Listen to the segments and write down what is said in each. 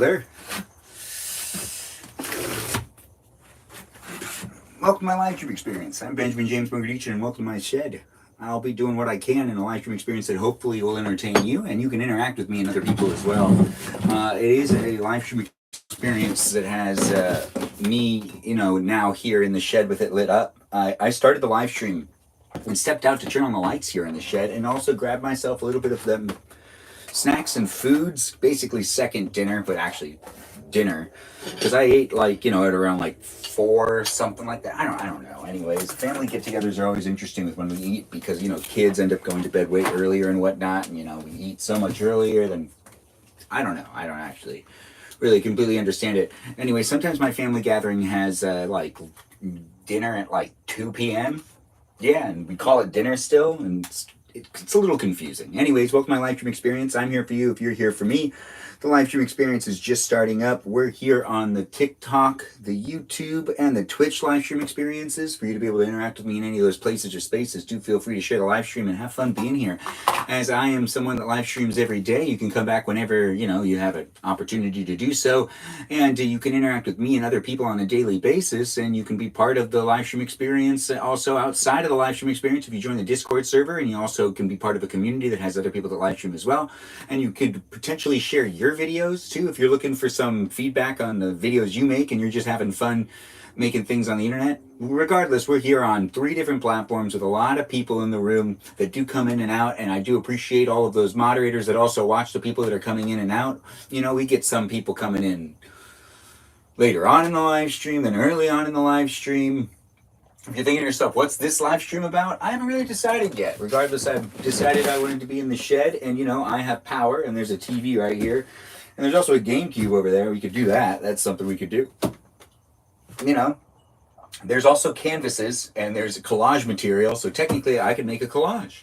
there. Welcome to my live stream experience. I'm Benjamin James Magrdichian, and welcome to my shed. I'll be doing what I can in a live stream experience that hopefully will entertain you, and you can interact with me and other people as well. It is a live stream experience that has me, now here in the shed with it lit up. I started the live stream and stepped out to turn on the lights here in the shed, and also grabbed myself a little bit of them snacks and foods, basically second dinner, but actually dinner, because I ate at around 4, something like that. I don't know. Anyways, family get-togethers are always interesting with when we eat, because kids end up going to bed way earlier and whatnot, and we eat so much earlier than I don't know. I don't actually really completely understand it. Anyway, sometimes my family gathering has dinner at 2 p.m. Yeah, and we call it dinner still, and it's a little confusing. Anyways, welcome to my live stream experience. I'm here for you if you're here for me. The live stream experience is just starting up. We're here on the TikTok, the YouTube, and the Twitch live stream experiences. For you to be able to interact with me in any of those places or spaces, do feel free to share the live stream and have fun being here. As I am someone that live streams every day, you can come back whenever you have an opportunity to do so, and you can interact with me and other people on a daily basis, and you can be part of the live stream experience also outside of the live stream experience if you join the Discord server, and you also can be part of a community that has other people that live stream as well, and you could potentially share your videos too if you're looking for some feedback on the videos you make and you're just having fun making things on the internet. Regardless, we're here on 3 different platforms with a lot of people in the room that do come in and out, and I do appreciate all of those moderators that also watch the people that are coming in and out. We get some people coming in later on in the live stream than early on in the live stream. If you're thinking to yourself, what's this live stream about? I haven't really decided yet. Regardless, I've decided I wanted to be in the shed, and I have power, and there's a TV right here, and there's also a GameCube over there. We could do that. That's something we could do. There's also canvases, and there's collage material, so technically I could make a collage.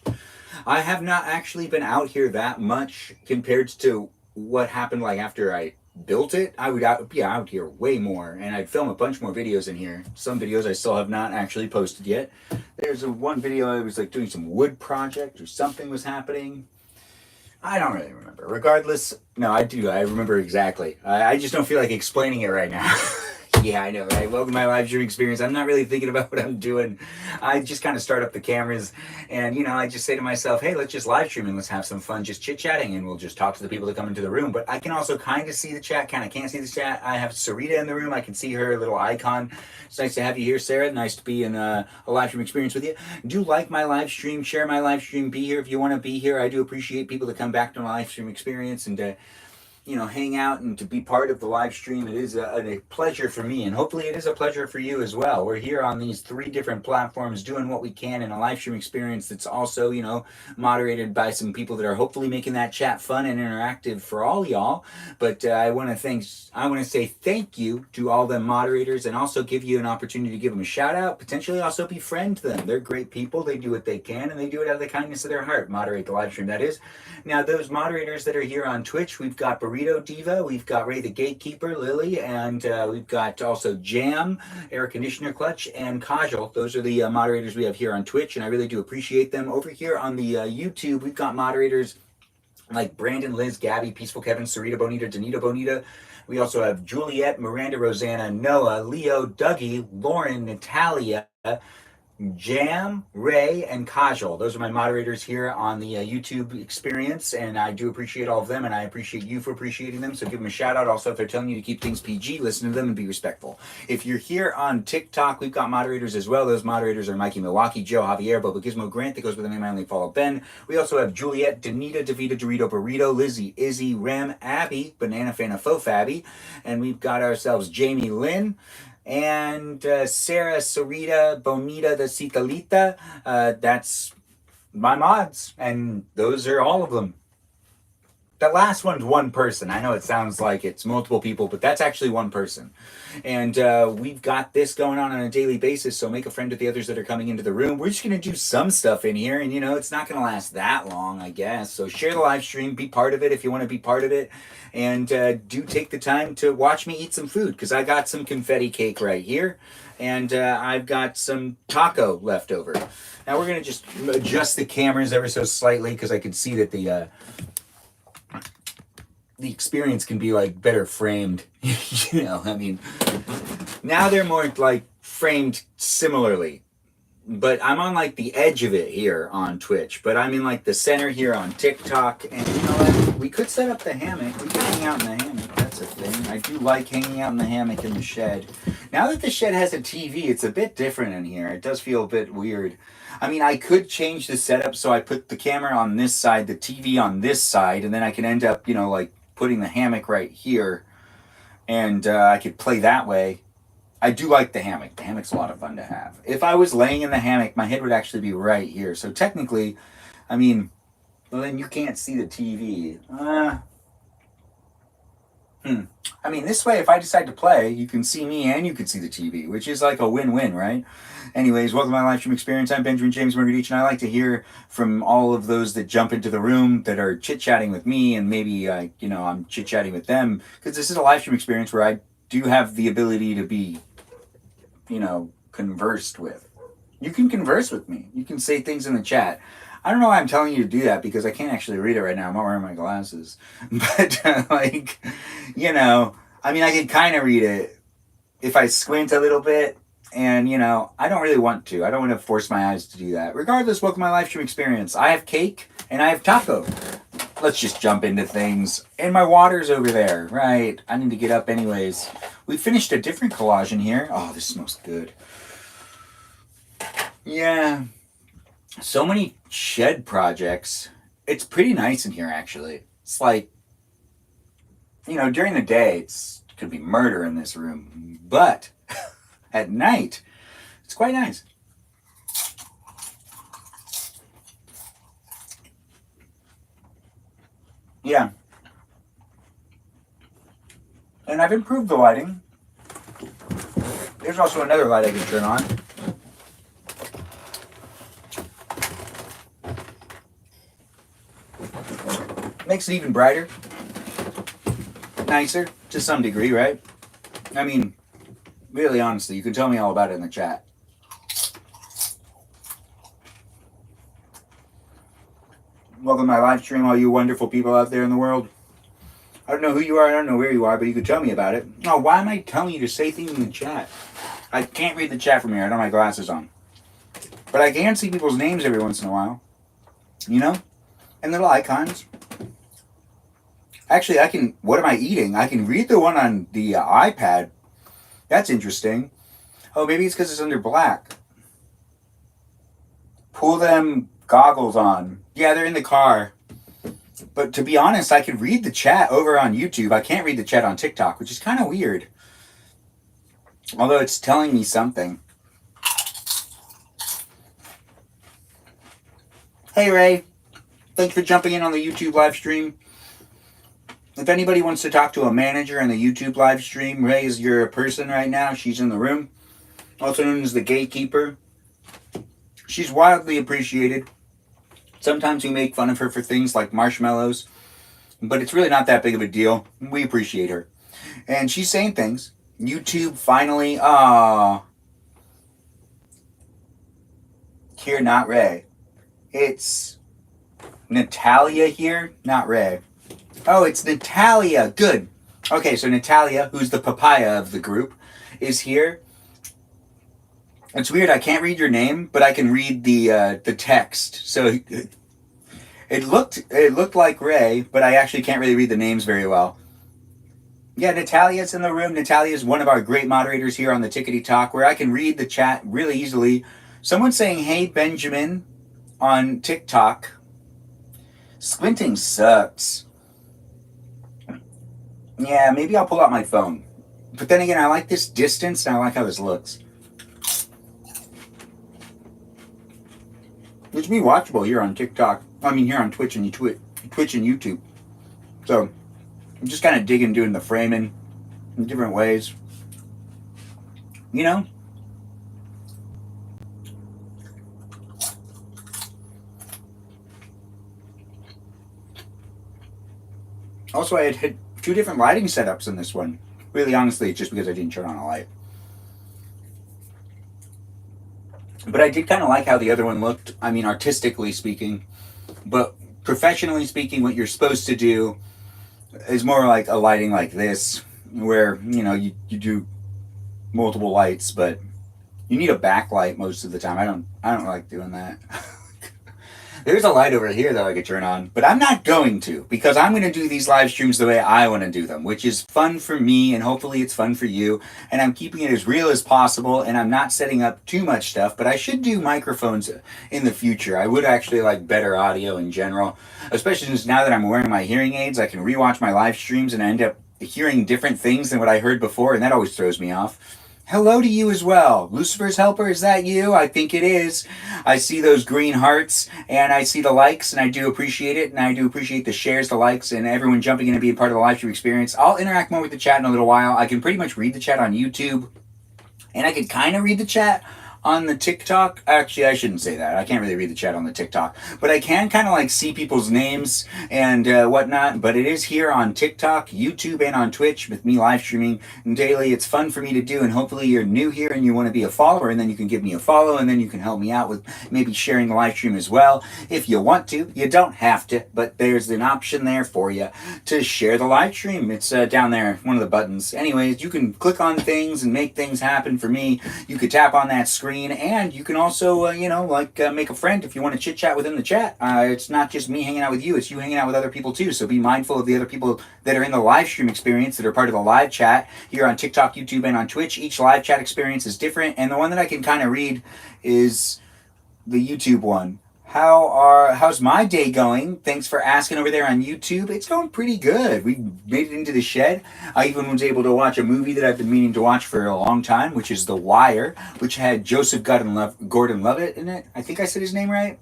I have not actually been out here that much compared to what happened after I built it. I would be out here way more, and I'd film a bunch more videos in here. Some videos I still have not actually posted yet. There's one video I was doing some wood project or something was happening. I don't really remember. Regardless, no, I do. I remember exactly. I just don't feel like explaining it right now. Yeah, I know, right? Welcome to my live stream experience. I'm not really thinking about what I'm doing. I just kind of start up the cameras, and I just say to myself, hey, let's just live stream and let's have some fun just chit-chatting, and we'll just talk to the people that come into the room. But I can also kind of see the chat, kind of can't see the chat. I have Sarita in the room. I can see her little icon. It's nice to have you here, Sarah. Nice to be in a live stream experience with you. Do like my live stream, share my live stream, be here if you want to be here. I do appreciate people that come back to my live stream experience and hang out and to be part of the live stream. It is a pleasure for me, and hopefully it is a pleasure for you as well. We're here on these 3 different platforms doing what we can in a live stream experience that's also, moderated by some people that are hopefully making that chat fun and interactive for all y'all. But I want to say thank you to all the moderators, and also give you an opportunity to give them a shout out, potentially also befriend them. They're great people. They do what they can, and they do it out of the kindness of their heart. Moderate the live stream, that is. Now, those moderators that are here on Twitch, we've got Burrito Diva, we've got Ray the Gatekeeper, Lily, and we've got also Jam, Air Conditioner Clutch, and Kajal. Those are the moderators we have here on Twitch, and I really do appreciate them. Over here on the YouTube, we've got moderators like Brandon, Liz, Gabby, Peaceful Kevin, Sarita Bonita, Danita Bonita. We also have Juliet, Miranda, Rosanna, Noah, Leo, Dougie, Lauren, Natalia, Jam, Ray, and Kajal. Those are my moderators here on the YouTube experience, and I do appreciate all of them, and I appreciate you for appreciating them, so give them a shout out. Also, if they're telling you to keep things PG, listen to them and be respectful. If you're here on TikTok, we've got moderators as well. Those moderators are Mikey Milwaukee, Joe, Javier, Boba Gizmo, Grant, that goes with the name I only follow, Ben. We also have Juliet, Danita, Davita, Dorito, Burrito, Lizzie, Izzy, Rem, Abby, Banana Fana, Faux Fabby, and we've got ourselves Jamie Lynn, and Sarah, Sarita, Bonita, the Citalita. That's my mods, and those are all of them. That last one's one person. I know it sounds like it's multiple people, but that's actually one person. And we've got this going on a daily basis, so make a friend with the others that are coming into the room. We're just going to do some stuff in here, and it's not going to last that long, I guess. So share the live stream, be part of it if you want to be part of it, and do take the time to watch me eat some food, because I got some confetti cake right here, and I've got some taco left over. Now we're going to just adjust the cameras ever so slightly, because I can see that the the experience can be like better framed. You know, I mean, now they're more like framed similarly. But I'm on like the edge of it here on Twitch. But I'm in like the center here on TikTok. And you know what? We could set up the hammock. We could hang out in the hammock. That's a thing. I do like hanging out in the hammock in the shed. Now that the shed has a TV, it's a bit different in here. It does feel a bit weird. I mean, I could change the setup so I put the camera on this side, the TV on this side, and then I can end up, you know, like putting the hammock right here. And I could play that way. I do like the hammock. The hammock's a lot of fun to have. If I was laying in the hammock, my head would actually be right here. So technically, I mean, well, then you can't see the TV. I mean, this way, if I decide to play, you can see me and you can see the TV, which is like a win-win, right? Anyways, welcome to my live stream experience. I'm Benjamin James Magrdichian, and I like to hear from all of those that jump into the room that are chit-chatting with me, and maybe, you know, I'm chit-chatting with them, because this is a live stream experience where I do have the ability to be, you know, conversed with. You can converse with me. You can say things in the chat. I don't know why I'm telling you to do that, because I can't actually read it right now. I'm not wearing my glasses. But, like, you know, I mean, I can kind of read it if I squint a little bit. And, you know, I don't really want to. I don't want to force my eyes to do that. Regardless, welcome to my live stream experience. I have cake and I have taco. Let's just jump into things. And my water's over there. Right. I need to get up anyways. We finished a different collage in here. Oh, this smells good. Yeah. So many shed projects. It's pretty nice in here, actually. It's like, you know, during the day, it could be murder in this room. But at night, it's quite nice. Yeah. And I've improved the lighting. There's also another light I can turn on. Makes it even brighter. Nicer, to some degree, right? I mean, really honestly, you can tell me all about it in the chat. Welcome to my live stream, all you wonderful people out there in the world. I don't know who you are, I don't know where you are, but you can tell me about it. Oh, why am I telling you to say things in the chat? I can't read the chat from here, I don't have my glasses on. But I can see people's names every once in a while. You know? And little icons. Actually, I can, what am I eating? I can read the one on the iPad. That's interesting. Oh, maybe it's because it's under black. Pull them goggles on. Yeah, they're in the car. But to be honest, I could read the chat over on YouTube. I can't read the chat on TikTok, which is kind of weird. Although it's telling me something. Hey, Ray. Thanks for jumping in on the YouTube live stream. If anybody wants to talk to a manager in the YouTube live stream, Ray is your person right now. She's in the room. Also known as the gatekeeper. She's wildly appreciated. Sometimes we make fun of her for things like marshmallows. But it's really not that big of a deal. We appreciate her. And she's saying things. YouTube finally, here, not Ray. It's Natalia here, not Ray. Oh, it's Natalia. Good. Okay, so Natalia, who's the papaya of the group, is here. It's weird. I can't read your name, but I can read the text. So it looked like Ray, but I actually can't really read the names very well. Yeah, Natalia's in the room. Natalia is one of our great moderators here on the Tickety Talk, where I can read the chat really easily. Someone's saying, "Hey, Benjamin," on TikTok. Squinting sucks. Yeah, maybe I'll pull out my phone. But then again, I like this distance, and I like how this looks. It's me watchable here on TikTok. I mean, here on Twitch and YouTube. So, I'm just kind of digging, doing the framing in different ways. You know? Also, I had hit 2 different lighting setups in this one. Really, honestly, it's just because I didn't turn on a light. But I did kind of like how the other one looked. I mean, artistically speaking. But professionally speaking, what you're supposed to do is more like a lighting like this, where you do multiple lights, but you need a backlight most of the time. I don't like doing that. There's a light over here that I could turn on, but I'm not going to, because I'm going to do these live streams the way I want to do them, which is fun for me, and hopefully it's fun for you. And I'm keeping it as real as possible, and I'm not setting up too much stuff, but I should do microphones in the future. I would actually like better audio in general, especially since now that I'm wearing my hearing aids, I can rewatch my live streams and I end up hearing different things than what I heard before, and that always throws me off. Hello to you as well. Lucifer's Helper, is that you? I think it is. I see those green hearts and I see the likes, and I do appreciate it, and I do appreciate the shares, the likes, and everyone jumping in and being part of the live stream experience. I'll interact more with the chat in a little while. I can pretty much read the chat on YouTube, and I can kind of read the chat on the TikTok. Actually, I shouldn't say that. I can't really read the chat on the TikTok, but I can kind of like see people's names and whatnot. But it is here on TikTok, YouTube, and on Twitch with me live streaming daily. It's fun for me to do, and hopefully you're new here and you want to be a follower, and then you can give me a follow, and then you can help me out with maybe sharing the live stream as well if you want to. You don't have to, but there's an option there for you to share the live stream. It's down there, one of the buttons. Anyways, you can click on things and make things happen for me. You could tap on that screen, and you can also make a friend if you want to chit chat within the chat. It's not just me hanging out with you, it's you hanging out with other people too, so be mindful of the other people that are in the live stream experience, that are part of the live chat here on TikTok, YouTube, and on Twitch. Each live chat experience is different, and the one that I can kind of read is the YouTube one. How's my day going? Thanks for asking over there on YouTube. It's going pretty good. We made it into the shed. I even was able to watch a movie that I've been meaning to watch for a long time, which is The Wire, which had Joseph Gordon-Levitt in it. I think I said his name right.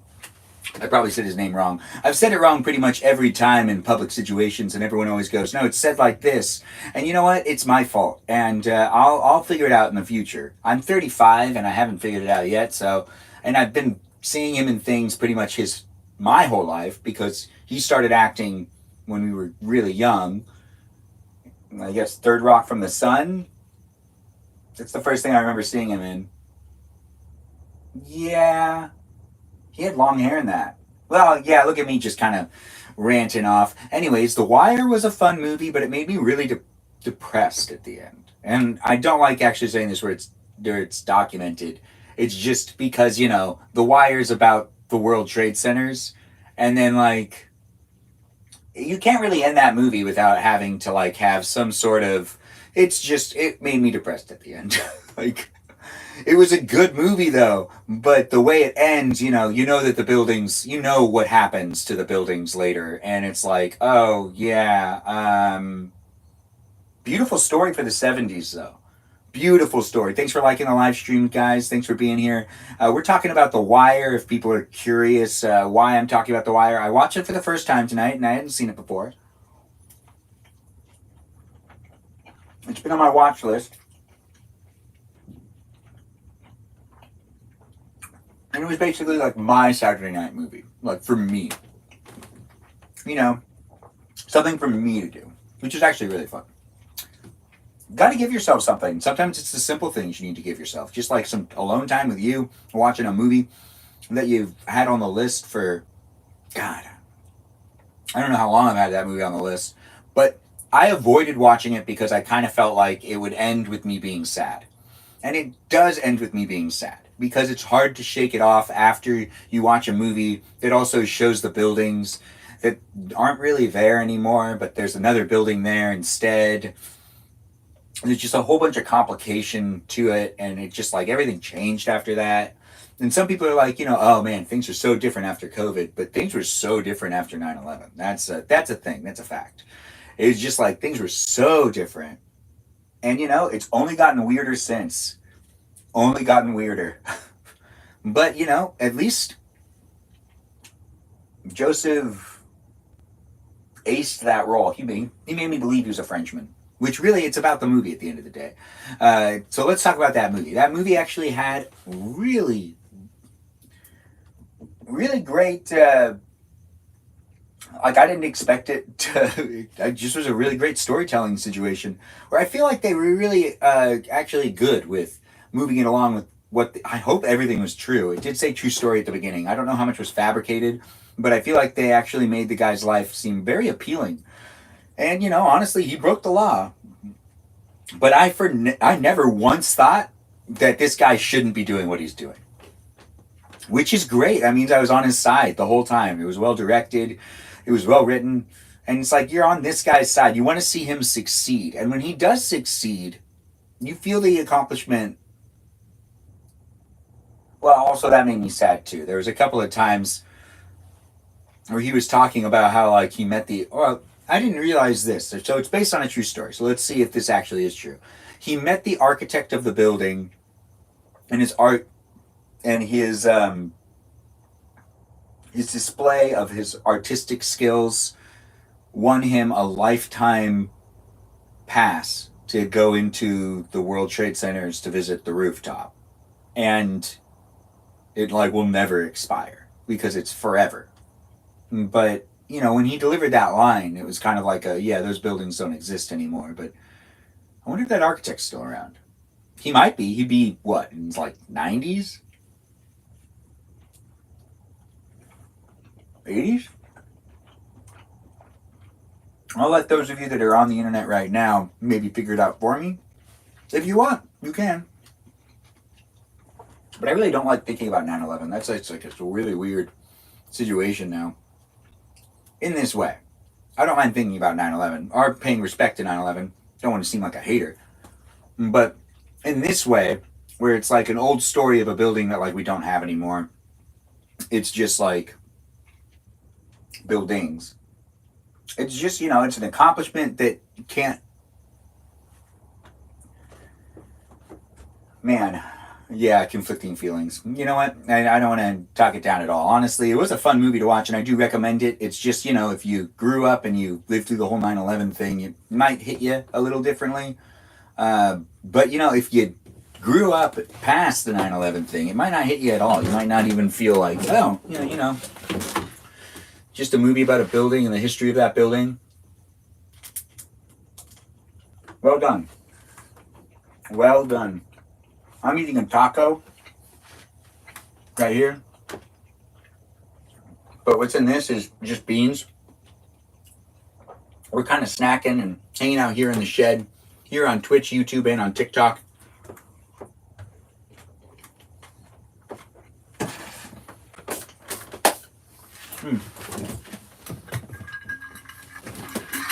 I probably said his name wrong. I've said it wrong pretty much every time in public situations, and everyone always goes, "No, it's said like this." And you know what? It's my fault, and I'll figure it out in the future. I'm 35, and I haven't figured it out yet. And I've been seeing him in things pretty much my whole life, because he started acting when we were really young. I guess Third Rock from the Sun. That's the first thing I remember seeing him in. Yeah, he had long hair in that. Well, yeah, look at me just kind of ranting off. Anyways, The Wire was a fun movie, but it made me really depressed at the end. And I don't like actually saying this where it's documented. It's just because, The Wire's about the World Trade Centers. And then, you can't really end that movie without having to, have some sort of... it made me depressed at the end. It was a good movie, though. But the way it ends, you know that the buildings... You know what happens to the buildings later. And it's like, oh, yeah. Beautiful story for the 70s, though. Beautiful story. Thanks for liking the live stream, guys. Thanks for being here. We're talking about The Wire. If people are curious why I'm talking about The Wire, I watched it for the first time tonight, and I hadn't seen it before. It's been on my watch list. And it was basically like my Saturday night movie. Like, for me. Something for me to do. Which is actually really fun. Got to give yourself something. Sometimes it's the simple things you need to give yourself. Just like some alone time with you, watching a movie that you've had on the list for, God, I don't know how long I've had that movie on the list. But I avoided watching it because I kind of felt like it would end with me being sad. And it does end with me being sad. Because it's hard to shake it off after you watch a movie that also shows the buildings that aren't really there anymore, but there's another building there instead. There's just a whole bunch of complication to it, and it just everything changed after that. And some people are like, oh man, things are so different after COVID, but things were so different after 9/11. That's a thing. That's a fact. It's just things were so different. And it's only gotten weirder since. Only gotten weirder. But, at least Joseph aced that role. He made me believe he was a Frenchman. Which really, it's about the movie at the end of the day. So let's talk about that movie. That movie actually had really, really great... I didn't expect it to... It just was a really great storytelling situation. Where I feel like they were really actually good with moving it along with I hope everything was true. It did say true story at the beginning. I don't know how much was fabricated. But I feel like they actually made the guy's life seem very appealing. And, honestly, he broke the law. But I never once thought that this guy shouldn't be doing what he's doing. Which is great. That means I was on his side the whole time. It was well directed. It was well written. And it's like you're on this guy's side. You want to see him succeed. And when he does succeed, you feel the accomplishment. Well, also that made me sad too. There was a couple of times where he was talking about how like he met well, I didn't realize this. So it's based on a true story. So let's see if this actually is true. He met the architect of the building, and his art and his display of his artistic skills won him a lifetime pass to go into the World Trade Centers to visit the rooftop. And it like will never expire because it's forever. But, when he delivered that line, it was kind of like those buildings don't exist anymore. But I wonder if that architect's still around. He might be. He'd be, what, in his like 90s? 80s? I'll let those of you that are on the internet right now maybe figure it out for me. If you want, you can. But I really don't like thinking about 9/11. That's like it's a really weird situation now. In this way, I don't mind thinking about 9/11 or paying respect to 9/11. Don't want to seem like a hater. But in this way, where it's like an old story of a building that like we don't have anymore, it's just like buildings. It's just, it's an accomplishment that you can't. Man, yeah, conflicting feelings. You know what? I don't want to talk it down at all. Honestly, it was a fun movie to watch, and I do recommend it. It's just, if you grew up and you lived through the whole 9/11 thing, it might hit you a little differently. But, if you grew up past the 9/11 thing, it might not hit you at all. You might not even feel like, oh, just a movie about a building and the history of that building. Well done. Well done. I'm eating a taco right here. But what's in this is just beans. We're kind of snacking and hanging out here in the shed, here on Twitch, YouTube, and on TikTok.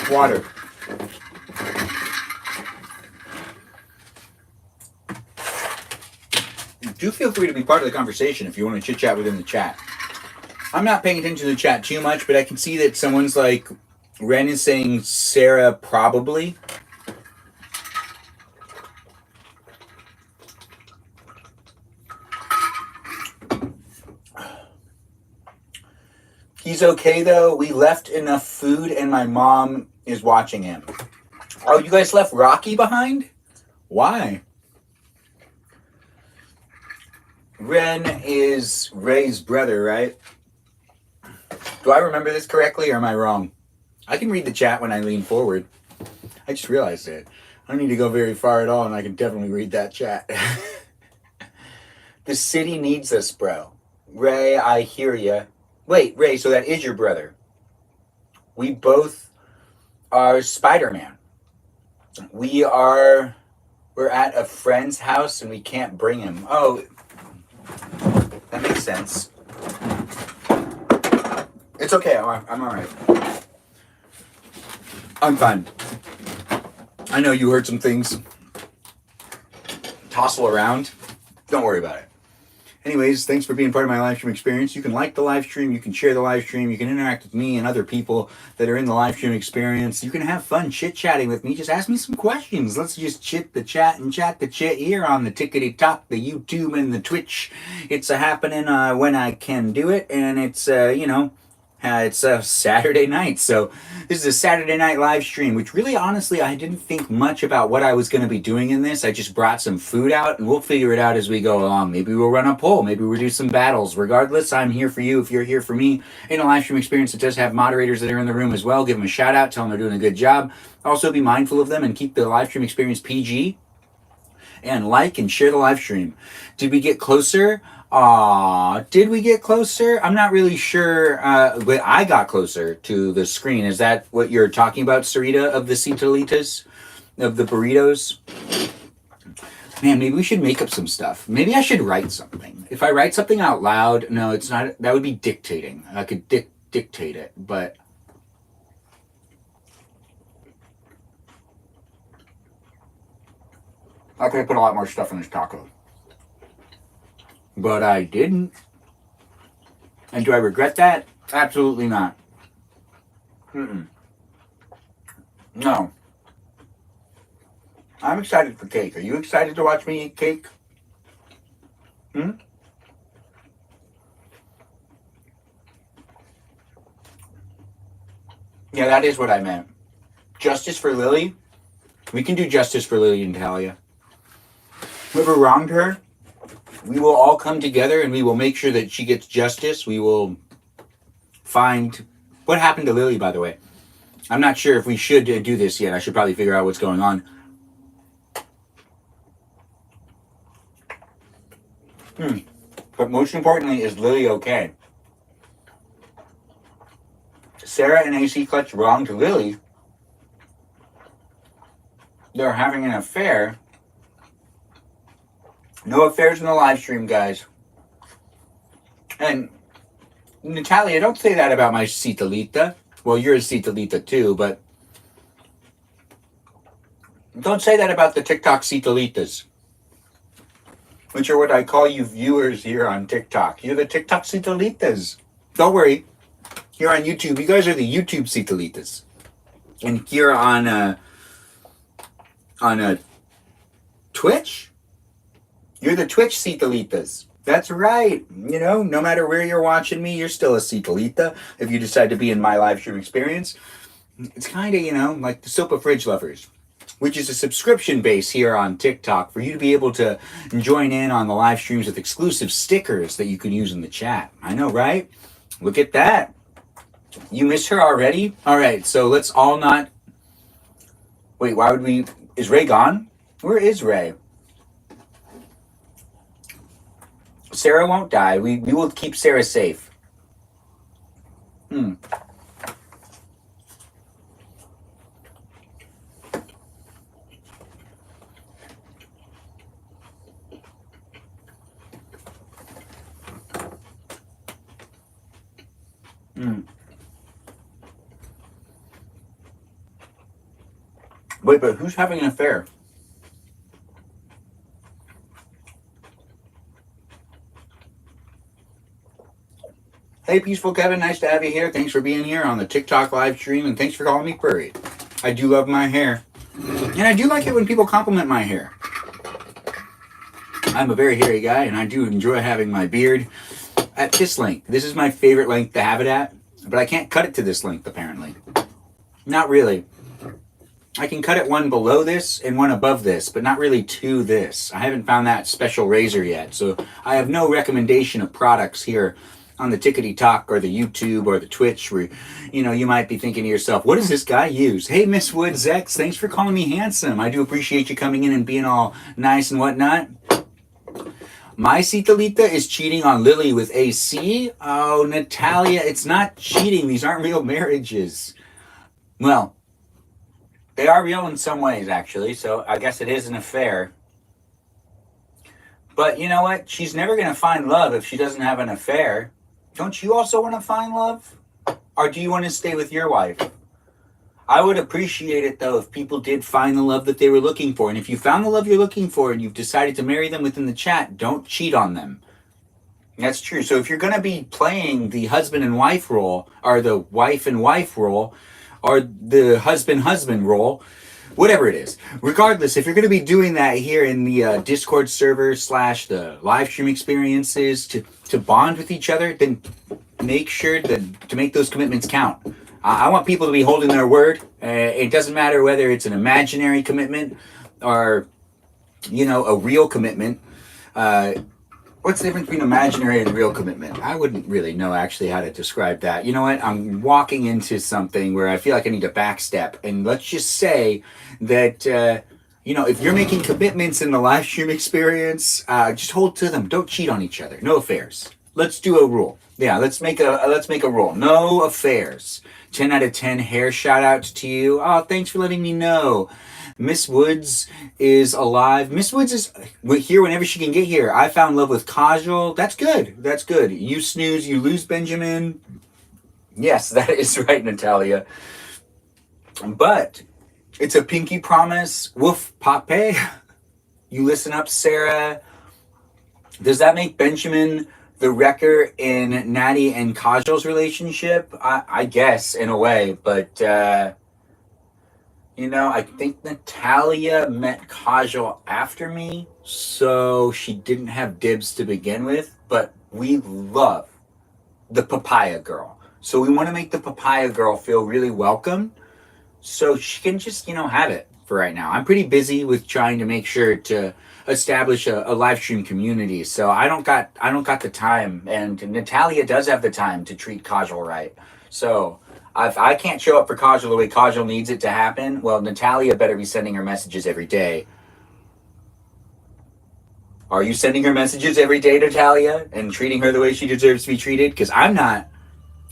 Water. Do feel free to be part of the conversation if you want to chit chat within the chat. I'm not paying attention to the chat too much, but I can see that someone's like, Ren is saying Sarah probably. He's okay though. We left enough food and my mom is watching him. Oh, you guys left Rocky behind? Why? Ren is Ray's brother, right? Do I remember this correctly or am I wrong? I can read the chat when I lean forward. I just realized it. I don't need to go very far at all and I can definitely read that chat. The city needs us, bro. Ray, I hear ya. Wait, Ray, so that is your brother. We both are Spider-Man. We're at a friend's house and we can't bring him. Oh, that makes sense. It's okay, I'm all right. I'm fine. I know you heard some things tossle around. Don't worry about it. Anyways, thanks for being part of my live stream experience. You can like the live stream, you can share the live stream, you can interact with me and other people that are in the live stream experience. You can have fun chit-chatting with me. Just ask me some questions. Let's just chit the chat and chat the chit here on the tickety-tock, the YouTube and the Twitch. It's happening when I can do it, and it's, it's a Saturday night, so this is a Saturday night live stream, which really, honestly, I didn't think much about what I was going to be doing in this. I just brought some food out, and we'll figure it out as we go along. Maybe we'll run a poll. Maybe we'll do some battles. Regardless, I'm here for you if you're here for me. In a live stream experience, it does have moderators that are in the room as well. Give them a shout out. Tell them they're doing a good job. Also, be mindful of them and keep the live stream experience PG. And like and share the live stream. Did we get closer? Did we get closer? I'm not really sure, but I got closer to the screen. Is that what you're talking about, Sarita, of the Citalitas? Of the burritos? Man, maybe we should make up some stuff. Maybe I should write something. If I write something out loud, no, it's not, that would be dictating. I could dictate it, but... I could have put a lot more stuff in this taco. But I didn't. And do I regret that? Absolutely not. Mm-mm. No. I'm excited for cake. Are you excited to watch me eat cake? Hmm? Yeah, that is what I meant. Justice for Lily? We can do justice for Lily and Talia. Whoever wronged her, we will all come together and we will make sure that she gets justice. We will find... What happened to Lily, by the way? I'm not sure if we should do this yet. I should probably figure out what's going on. But most importantly, is Lily okay? Sarah and AC Clutch wronged Lily. They're having an affair. No affairs in the live stream, guys. And Natalia, don't say that about my Citalita. Well, you're a Citalita too, but don't say that about the TikTok Citalitas, which are what I call you viewers here on TikTok. You're the TikTok Citalitas. Don't worry. Here on YouTube, you guys are the YouTube Citalitas. And here on Twitch, you're the Twitch Citalitas. That's right. You know, no matter where you're watching me, you're still a Citalita if you decide to be in my live stream experience. It's kind of, you know, like the Sopa Fridge Lovers, which is a subscription base here on TikTok for you to be able to join in on the live streams with exclusive stickers that you can use in the chat. I know, right? Look at that. You miss her already? All right, so let's all not... Wait, why would we... Is Ray gone? Where is Ray? Sarah won't die. We will keep Sarah safe. Wait, but who's having an affair? Hey, Peaceful Kevin, nice to have you here. Thanks for being here on the TikTok live stream, and thanks for calling me furry. I do love my hair. And I do like it when people compliment my hair. I'm a very hairy guy, and I do enjoy having my beard at this length. This is my favorite length to have it at, but I can't cut it to this length, apparently. Not really. I can cut it one below this and one above this, but not really to this. I haven't found that special razor yet, so I have no recommendation of products here on the Tickety Talk or the YouTube or the Twitch where, you know, you might be thinking to yourself, what does this guy use? Hey, Miss Woods X, thanks for calling me handsome. I do appreciate you coming in and being all nice and whatnot. My Citalita is cheating on Lily with AC. Oh, Natalia, it's not cheating. These aren't real marriages. Well, they are real in some ways, actually, so I guess it is an affair. But you know what? She's never going to find love if she doesn't have an affair. Don't you also want to find love? Or do you want to stay with your wife? I would appreciate it, though, if people did find the love that they were looking for. And if you found the love you're looking for and you've decided to marry them within the chat, don't cheat on them. That's true. So if you're going to be playing the husband and wife role, or the wife and wife role, or the husband role, whatever it is. Regardless, if you're going to be doing that here in the Discord server / the live stream experiences to bond with each other, then make sure to make those commitments count. I want people to be holding their word. It doesn't matter whether it's an imaginary commitment or, you know, a real commitment. What's the difference between imaginary and real commitment? I wouldn't really know actually how to describe that. You know what? I'm walking into something where I feel like I need to backstep. And let's just say that, if you're making commitments in the live stream experience, just hold to them. Don't cheat on each other. No affairs. Let's do a rule. Yeah, let's make a rule. No affairs. 10 out of 10 hair shout out to you. Oh, thanks for letting me know. Miss Woods is alive. Miss Woods is here whenever she can get here. I found love with Kajal. That's good. That's good. You snooze, you lose, Benjamin. Yes, that is right, Natalia. But it's a pinky promise. Woof, Pape. You listen up, Sarah. Does that make Benjamin the wrecker in Natty and Kajal's relationship? I guess, in a way. But, I think Natalia met Kajal after me, so she didn't have dibs to begin with. But we love the papaya girl. So we want to make the papaya girl feel really welcome. So she can just, have it for right now. I'm pretty busy with trying to make sure to establish a live stream community. So I don't got the time, and Natalia does have the time to treat Kajal right. So if I can't show up for Kajal the way Kajal needs it to happen, well, Natalia better be sending her messages every day. Are you sending her messages every day, Natalia, and treating her the way she deserves to be treated? Because I'm not.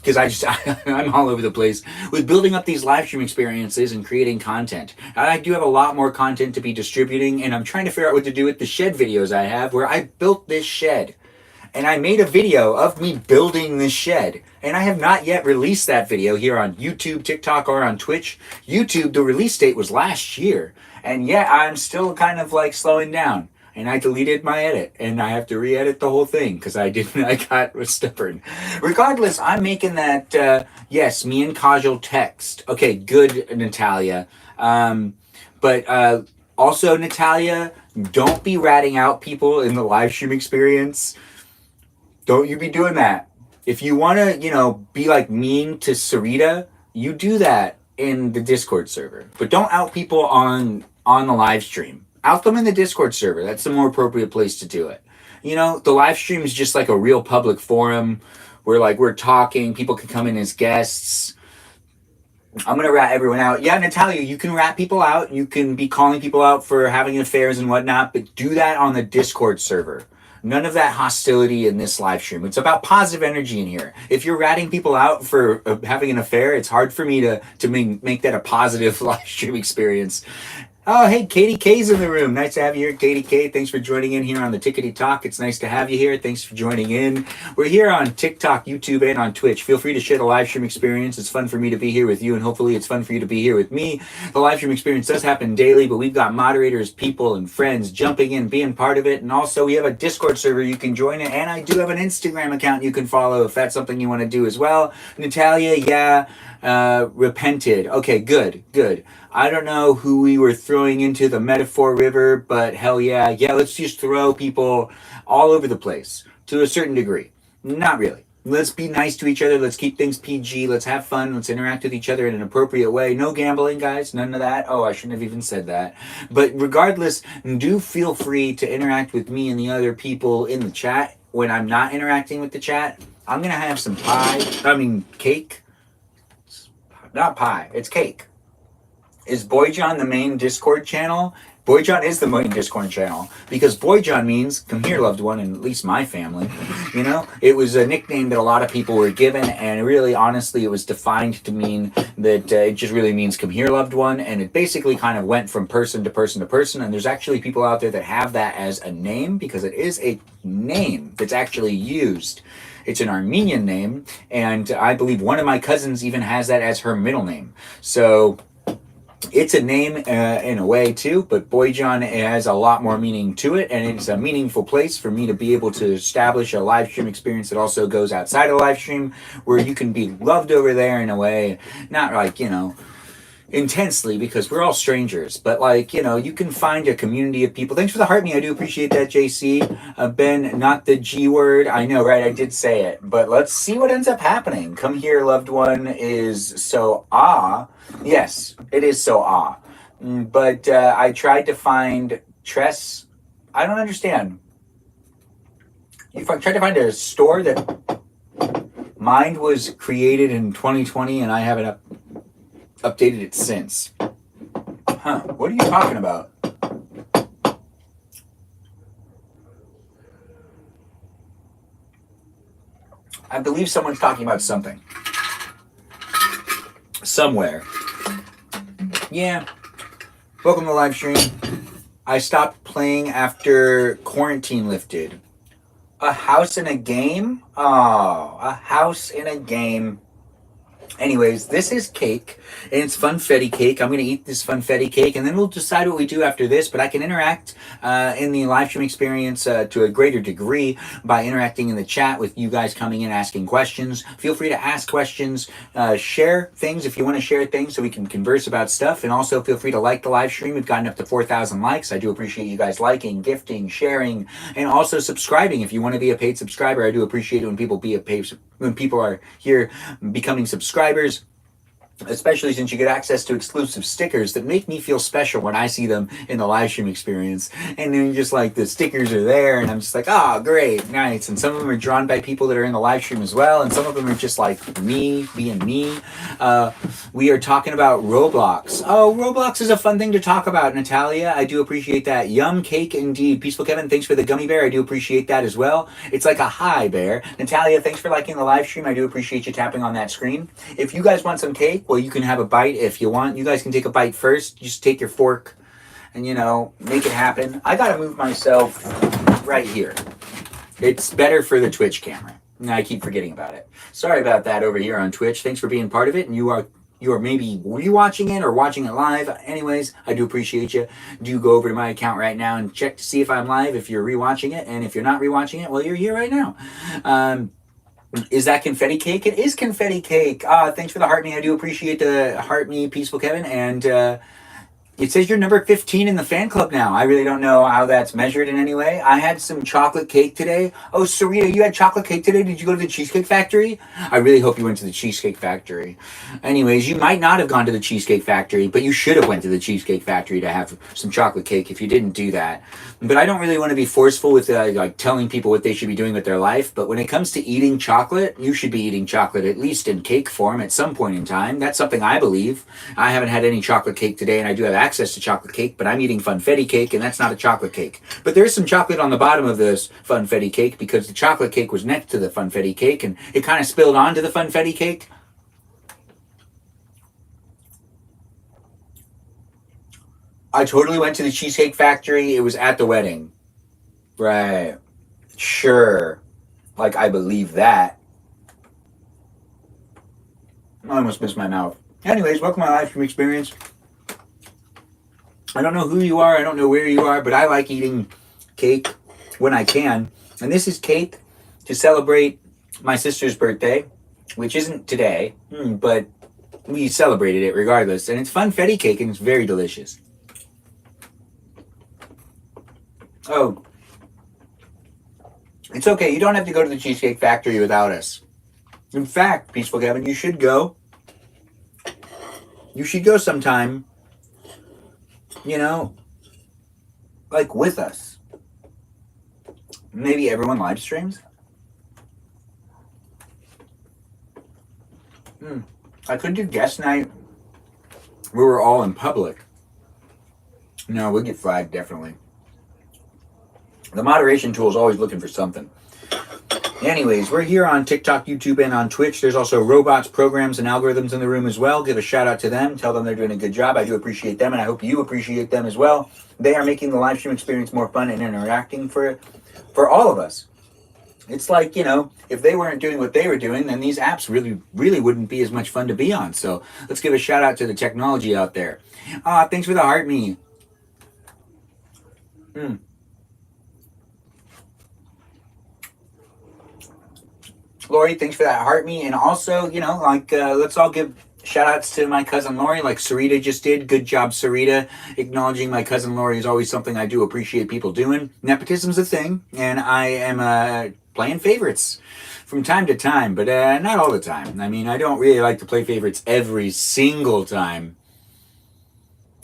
Because I'm all over the place with building up these live stream experiences and creating content. I do have a lot more content to be distributing, and I'm trying to figure out what to do with the shed videos I have, where I built this shed. And I made a video of me building this shed. And I have not yet released that video here on YouTube, TikTok, or on Twitch. YouTube, the release date was last year. And yet I'm still kind of like slowing down. And I deleted my edit, and I have to re-edit the whole thing because I got stubborn. Regardless, I'm making that, yes, me and Kajal text. Okay, good, Natalia. But also, Natalia, don't be ratting out people in the live stream experience. Don't you be doing that. If you want to, be like mean to Sarita, you do that in the Discord server. But don't out people on the live stream. Out them in the Discord server. That's the more appropriate place to do it. The live stream is just like a real public forum where we're talking. People can come in as guests. I'm going to rat everyone out. Yeah, Natalia, you can rat people out. You can be calling people out for having affairs and whatnot, but do that on the Discord server. None of that hostility in this live stream. It's about positive energy in here. If you're ratting people out for having an affair, it's hard for me to make that a positive live stream experience. Oh, hey, Katie K's in the room. Nice to have you here, Katie K. Thanks for joining in here on the Tickety Talk. It's nice to have you here. Thanks for joining in. We're here on TikTok, YouTube, and on Twitch. Feel free to share the live stream experience. It's fun for me to be here with you, and hopefully it's fun for you to be here with me. The live stream experience does happen daily, but we've got moderators, people, and friends jumping in, being part of it. And also, we have a Discord server you can join it, and I do have an Instagram account you can follow if that's something you want to do as well. Natalia, yeah, repented. Okay, good. I don't know who we were throwing into the metaphor river, but hell yeah. Yeah, let's just throw people all over the place to a certain degree. Not really. Let's be nice to each other. Let's keep things PG. Let's have fun. Let's interact with each other in an appropriate way. No gambling, guys. None of that. Oh, I shouldn't have even said that. But regardless, do feel free to interact with me and the other people in the chat. When I'm not interacting with the chat, I'm going to have some cake. Not pie. It's cake. Is Boyjohn the main Discord channel? Boyjohn is the main Discord channel because Boyjohn means come here, loved one, and at least my family. It was a nickname that a lot of people were given, and really, honestly, it was defined to mean that it just really means come here, loved one, and it basically kind of went from person to person to person. And there's actually people out there that have that as a name because it is a name that's actually used. It's an Armenian name, and I believe one of my cousins even has that as her middle name. So it's a name in a way too, but Boyjohn has a lot more meaning to it, and it's a meaningful place for me to be able to establish a live stream experience that also goes outside of live stream, where you can be loved over there in a way, not intensely because we're all strangers, but you can find a community of people. Thanks for the heart me. I do appreciate that, JC. Ben, not the G word. I know, right? I did say it, but let's see what ends up happening. Come here, loved one is so Yes, it is so But I tried to find Tress. I don't understand. You tried to find a store that mine was created in 2020 and I haven't updated it since. Huh, what are you talking about? I believe someone's talking about something. Somewhere. Yeah. Welcome to the live stream. I stopped playing after quarantine lifted. A house in a game? Oh, a house in a game. Anyways, this is cake, and it's funfetti cake. I'm going to eat this funfetti cake, and then we'll decide what we do after this, but I can interact in the live stream experience to a greater degree by interacting in the chat with you guys coming in asking questions. Feel free to ask questions, share things if you want to share things so we can converse about stuff, and also feel free to like the live stream. We've gotten up to 4,000 likes. I do appreciate you guys liking, gifting, sharing, and also subscribing. If you want to be a paid subscriber, I do appreciate it when people are here becoming subscribers, especially since you get access to exclusive stickers that make me feel special when I see them in the live stream experience. And then just like the stickers are there and I'm just like, oh, great, nice. And some of them are drawn by people that are in the live stream as well. And some of them are just like me being me. We are talking about Roblox. Oh, Roblox is a fun thing to talk about, Natalia. I do appreciate that. Yum cake indeed. Peaceful Kevin, thanks for the gummy bear. I do appreciate that as well. It's like a hi bear. Natalia, thanks for liking the live stream. I do appreciate you tapping on that screen. If you guys want some cake, well, you can have a bite if you want. You guys can take a bite first. Just take your fork and, make it happen. I got to move myself right here. It's better for the Twitch camera. I keep forgetting about it. Sorry about that over here on Twitch. Thanks for being part of it. And you are maybe rewatching it or watching it live. Anyways, I do appreciate you. Do go over to my account right now and check to see if I'm live, if you're rewatching it. And if you're not rewatching it, well, you're here right now. Is that confetti cake? It is confetti cake. Thanks for the heart me. I do appreciate the heart me, Peaceful Kevin. And it says you're number 15 in the fan club now. I really don't know how that's measured in any way. I had some chocolate cake today. Oh, Sarita, you had chocolate cake today? Did you go to the Cheesecake Factory? I really hope you went to the Cheesecake Factory. Anyways, you might not have gone to the Cheesecake Factory, but you should have went to the Cheesecake Factory to have some chocolate cake if you didn't do that. But I don't really want to be forceful with like telling people what they should be doing with their life. But when it comes to eating chocolate, you should be eating chocolate at least in cake form at some point in time. That's something I believe. I haven't had any chocolate cake today, and I do have access to chocolate cake, but I'm eating funfetti cake, and that's not a chocolate cake. But there's some chocolate on the bottom of this funfetti cake because the chocolate cake was next to the funfetti cake, and it kind of spilled onto the funfetti cake. I totally went to the Cheesecake Factory. It was at the wedding. Right. Sure. Like, I believe that. I almost missed my mouth. Anyways, welcome to my live stream experience. I don't know who you are. I don't know where you are, but I like eating cake when I can. And this is cake to celebrate my sister's birthday, which isn't today, but we celebrated it regardless. And it's funfetti cake, and it's very delicious. Oh, it's okay. You don't have to go to the Cheesecake Factory without us. In fact, Peaceful Kevin, you should go. You should go sometime. Like with us. Maybe everyone live streams. I could do guest night where we're all in public. No, we'll get flagged, definitely. The moderation tool is always looking for something. Anyways, we're here on TikTok, YouTube, and on Twitch. There's also robots, programs, and algorithms in the room as well. Give a shout out to them. Tell them they're doing a good job. I do appreciate them, and I hope you appreciate them as well. They are making the live stream experience more fun and interacting for all of us. It's like, if they weren't doing what they were doing, then these apps really wouldn't be as much fun to be on. So let's give a shout out to the technology out there. Thanks for the heart me. Lori, thanks for that heart me. And also, let's all give shout outs to my cousin Lori, like Sarita just did. Good job, Sarita. Acknowledging my cousin Lori is always something I do appreciate people doing. Nepotism's a thing, and I am playing favorites from time to time, but not all the time. I mean, I don't really like to play favorites every single time.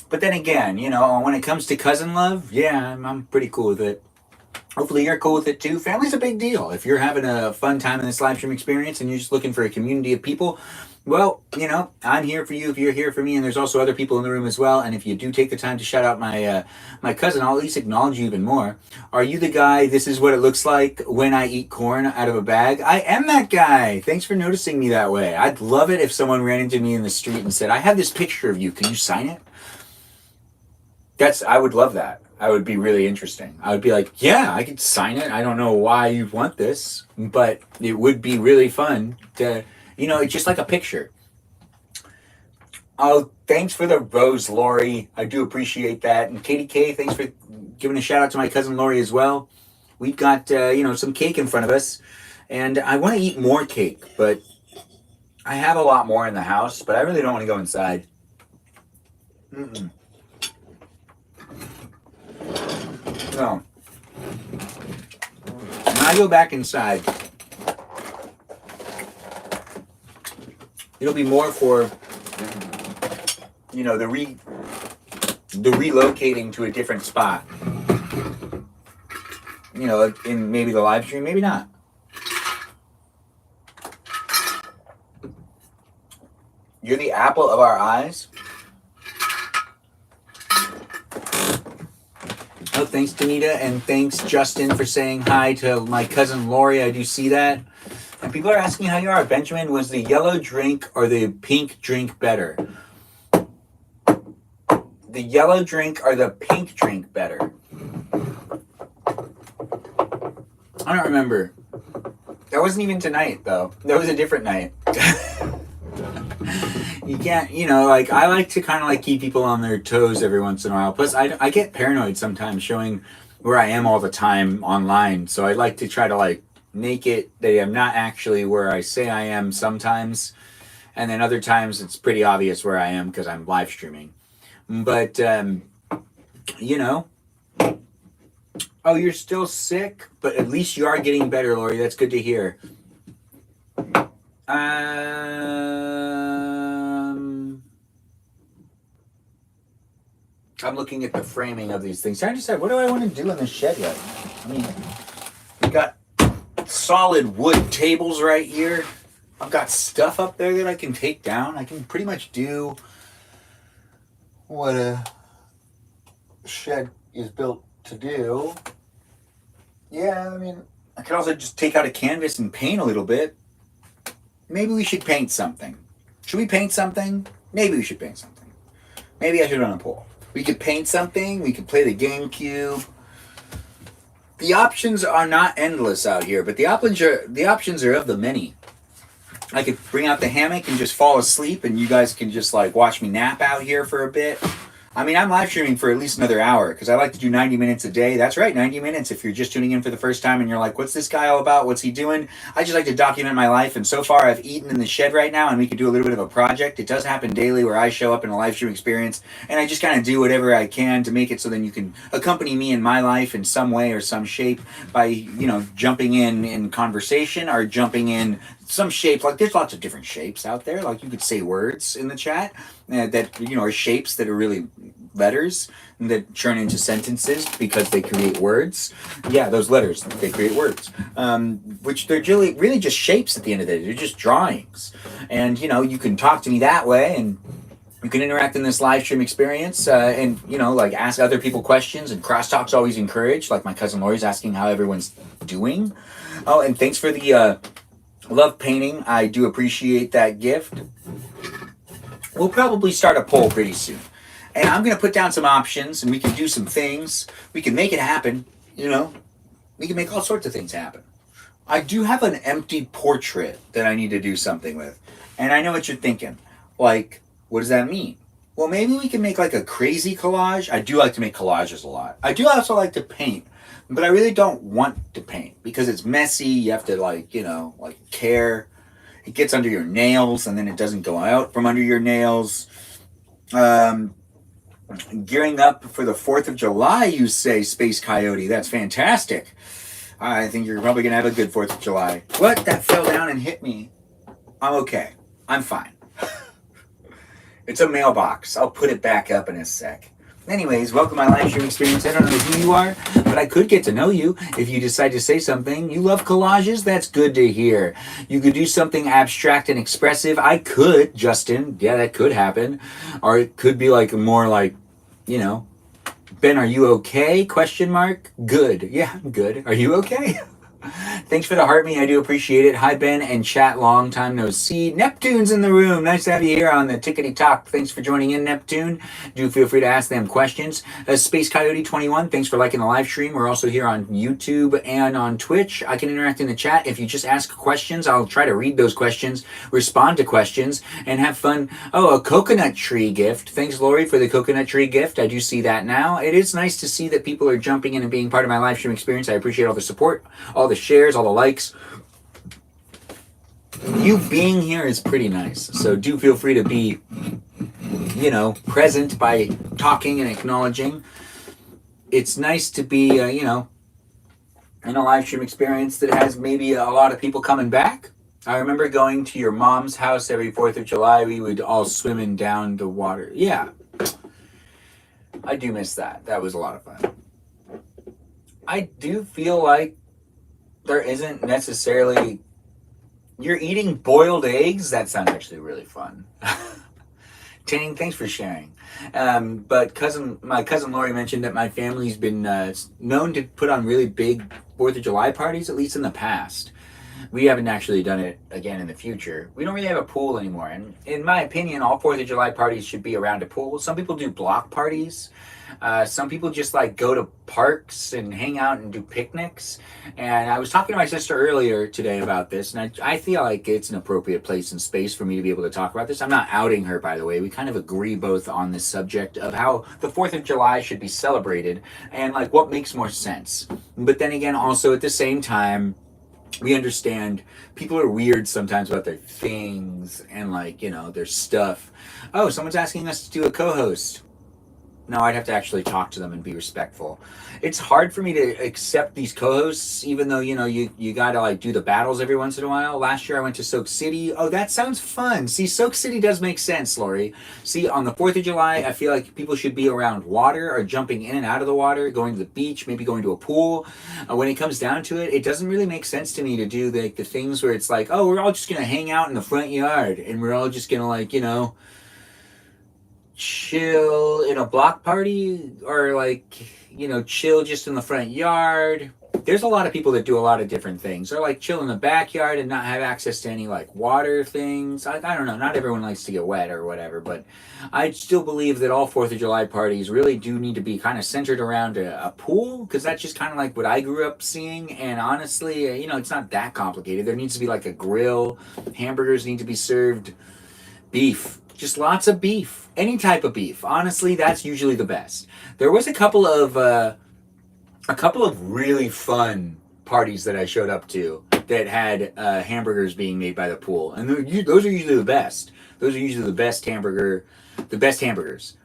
But then again, when it comes to cousin love, yeah, I'm pretty cool with it. hopefully you're cool with it too. Family's a big deal. If you're having a fun time in this live stream experience and you're just looking for a community of people, well, you know, I'm here for you if you're here for me, and there's also other people in the room as well. And if you do take the time to shout out my cousin, I'll at least acknowledge you even more. Are you the guy, this is what it looks like when I eat corn out of a bag? I am that guy. Thanks for noticing me that way. I'd love it if someone ran into me in the street and said, I have this picture of you. Can you sign it? I would love that. I would be really interesting. I would be like, yeah, I could sign it. I don't know why you want this, but it would be really fun to... You know, it's just like a picture. Oh, thanks for the rose, Lori. I do appreciate that. And Katie K, thanks for giving a shout out to my cousin Lori as well. We've got, you know, some cake in front of us. And I want to eat more cake, but I have a lot more in the house, but I really don't want to go inside. Mm-mm. No. When I go back inside, it'll be more for, you know, the relocating to a different spot. You know, in maybe the live stream, maybe not. You're the apple of our eyes. Oh, thanks, Danita, and thanks, Justin, for saying hi to my cousin Lori. I do see that. And people are asking how you are. Benjamin, was the yellow drink or the pink drink better? The yellow drink or the pink drink better? I don't remember. That wasn't even tonight, though. That was a different night. You can't, you know, like, I like to kind of like keep people on their toes every once in a while. Plus, I get paranoid sometimes showing where I am all the time online. So I like to try to like make it that I'm not actually where I say I am sometimes, and then other times it's pretty obvious where I am because I'm live streaming. But you know, oh, you're still sick, but at least you are getting better, Lori. That's good to hear. I'm looking at the framing of these things. I decide, what do I want to do in the shed yet? I mean, we got solid wood tables right here. I've got stuff up there that I can take down. I can pretty much do what a shed is built to do. Yeah, I mean, I could also just take out a canvas and paint a little bit. Maybe we should paint something. Should we paint something? Maybe we should paint something. Maybe I should run a poll. We could paint something. We could play the GameCube. The options are not endless out here, but the options are of the many. I could bring out the hammock and just fall asleep, and you guys can just like watch me nap out here for a bit. I mean, I'm live streaming for at least another hour because I like to do 90 minutes a day. That's right, 90 minutes. If you're just tuning in for the first time and you're like, what's this guy all about? What's he doing? I just like to document my life. And so far, I've eaten in the shed right now, and we could do a little bit of a project. It does happen daily where I show up in a live stream experience, and I just kind of do whatever I can to make it so then you can accompany me in my life in some way or some shape by, you know, jumping in conversation or jumping in some shape. Like, there's lots of different shapes out there. Like, you could say words in the chat that, you know, are shapes that are really letters that turn into sentences because they create words. Yeah, those letters, they create words, which they're really just shapes at the end of the day. They're just drawings. And, you know, you can talk to me that way, and you can interact in this live stream experience, and, you know, like, ask other people questions, and crosstalk's always encouraged. Like my cousin Lori's asking how everyone's doing. Oh, and thanks for the love painting. I do appreciate that gift. We'll probably start a poll pretty soon. And I'm going to put down some options, and we can do some things. We can make it happen, you know. We can make all sorts of things happen. I do have an empty portrait that I need to do something with. And I know what you're thinking. Like, what does that mean? Well, maybe we can make like a crazy collage. I do like to make collages a lot. I do also like to paint. But I really don't want to paint because it's messy. You have to, like, you know, like, care. It gets under your nails, and then it doesn't go out from under your nails. Gearing up for the 4th of July, you say, Space Coyote. That's fantastic. I think you're probably going to have a good 4th of July. What? That fell down and hit me. I'm okay. I'm fine. It's a mailbox. I'll put it back up in a sec. Anyways, welcome to my live stream experience. I don't know who you are, but I could get to know you if you decide to say something. You love collages? That's good to hear. You could do something abstract and expressive. I could, Justin. Yeah, that could happen. Or it could be like more like, you know, Ben, are you okay? Question mark. Good. Yeah, I'm good. Are you okay? Thanks for the heart me. I do appreciate it. Hi, Ben and chat. Long time no see. Neptune's in the room. Nice to have you here on the Tickety Talk. Thanks for joining in, Neptune. Do feel free to ask them questions. Space Coyote 21. Thanks for liking the live stream. We're also here on YouTube and on Twitch. I can interact in the chat. If you just ask questions, I'll try to read those questions, respond to questions, and have fun. Oh, a coconut tree gift. Thanks, Lori, for the coconut tree gift. I do see that now. It is nice to see that people are jumping in and being part of my live stream experience. I appreciate all the support, all the shares, all the likes. You being here is pretty nice, so do feel free to be, you know, present by talking and acknowledging. It's nice to be, you know, in a live stream experience that has maybe a lot of people coming back. I remember going to your mom's house every 4th of July. We would all swimming down the water. Yeah, I do miss that. That was a lot of fun. I do feel like there isn't necessarily... You're eating boiled eggs? That sounds actually really fun. Ting, thanks for sharing. But my cousin Lori mentioned that my family's been known to put on really big 4th of July parties, at least in the past. We haven't actually done it again in the future. We don't really have a pool anymore. And in my opinion, all 4th of July parties should be around a pool. Some people do block parties. Some people just like go to parks and hang out and do picnics. And I was talking to my sister earlier today about this, and I feel like it's an appropriate place and space for me to be able to talk about this. I'm not outing her, by the way. We kind of agree both on this subject of how the 4th of July should be celebrated and like what makes more sense. But then again, also at the same time, we understand people are weird sometimes about their things and like, you know, their stuff. Oh, someone's asking us to do a co-host. No, I'd have to actually talk to them and be respectful. It's hard for me to accept these co-hosts, even though, you know, you gotta like do the battles every once in a while. Last year I went to Soak City. Oh, that sounds fun. See, Soak City does make sense, Lori. See, on the 4th of July, I feel like people should be around water or jumping in and out of the water, going to the beach, maybe going to a pool. When it comes down to it, it doesn't really make sense to me to do the things where it's like, oh, we're all just gonna hang out in the front yard and we're all just gonna like, you know, chill in a block party or like, you know, chill just in the front yard. There's a lot of people that do a lot of different things, or like chill in the backyard and not have access to any like water things. I don't know, not everyone likes to get wet or whatever, but I still believe that all 4th of July parties really do need to be kind of centered around a pool, because that's just kind of like what I grew up seeing. And honestly, you know, it's not that complicated. There needs to be like a grill, hamburgers need to be served, beef, just lots of beef, any type of beef. Honestly, that's usually the best. There was a couple of really fun parties that I showed up to that had hamburgers being made by the pool, and those are usually the best. Those are usually the best hamburgers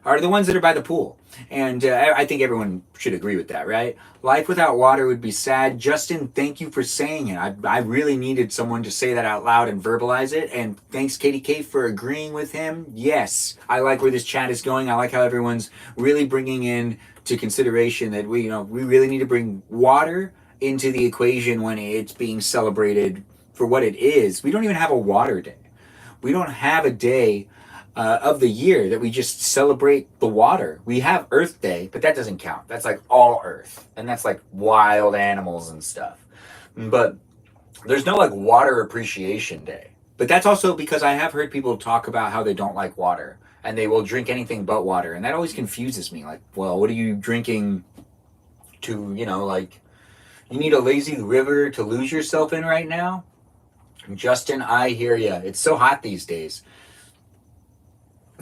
are the ones that are by the pool. And I think everyone should agree with that, right? Life without water would be sad. Justin, thank you for saying it. I really needed someone to say that out loud and verbalize it. And thanks, Katie K, for agreeing with him. Yes, I like where this chat is going. I like how everyone's really bringing in to consideration that we really need to bring water into the equation when it's being celebrated for what it is. We don't even have a water day. We don't have a day of the year that we just celebrate the water. We have Earth Day, but that doesn't count. That's like all Earth, and that's like wild animals and stuff. But there's no like water appreciation day. But that's also because I have heard people talk about how they don't like water and they will drink anything but water, and that always confuses me. Like, well, what are you drinking to, you know, like, you need a lazy river to lose yourself in right now? Justin, I hear ya. It's so hot these days.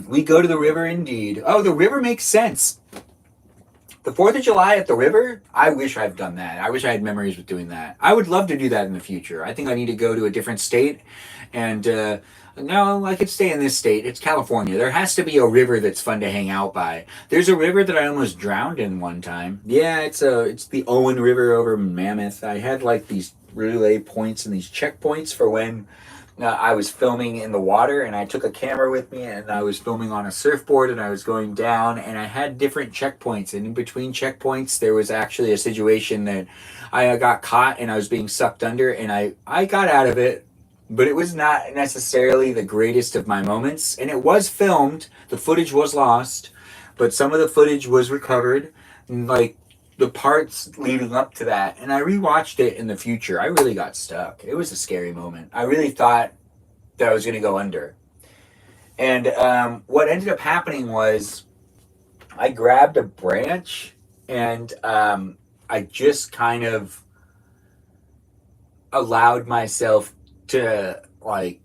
We go to the river indeed. Oh, the river makes sense. The 4th of July at the river, I wish I've done that. I wish I had memories with doing that. I would love to do that in the future. I think I need to go to a different state. And no, I could stay in this state. It's California. There has to be a river that's fun to hang out by. There's a river that I almost drowned in one time. Yeah, it's the Owen River over Mammoth. I had like these relay points and these checkpoints for when I was filming in the water, and I took a camera with me, and I was filming on a surfboard, and I was going down, and I had different checkpoints, and in between checkpoints there was actually a situation that I got caught and I was being sucked under, and I got out of it, but it was not necessarily the greatest of my moments, and it was filmed. The footage was lost, but some of the footage was recovered, and like the parts leading up to that, and I rewatched it in the future. I really got stuck. It was a scary moment. I really thought that I was going to go under. And what ended up happening was I grabbed a branch, and I just kind of allowed myself to, like,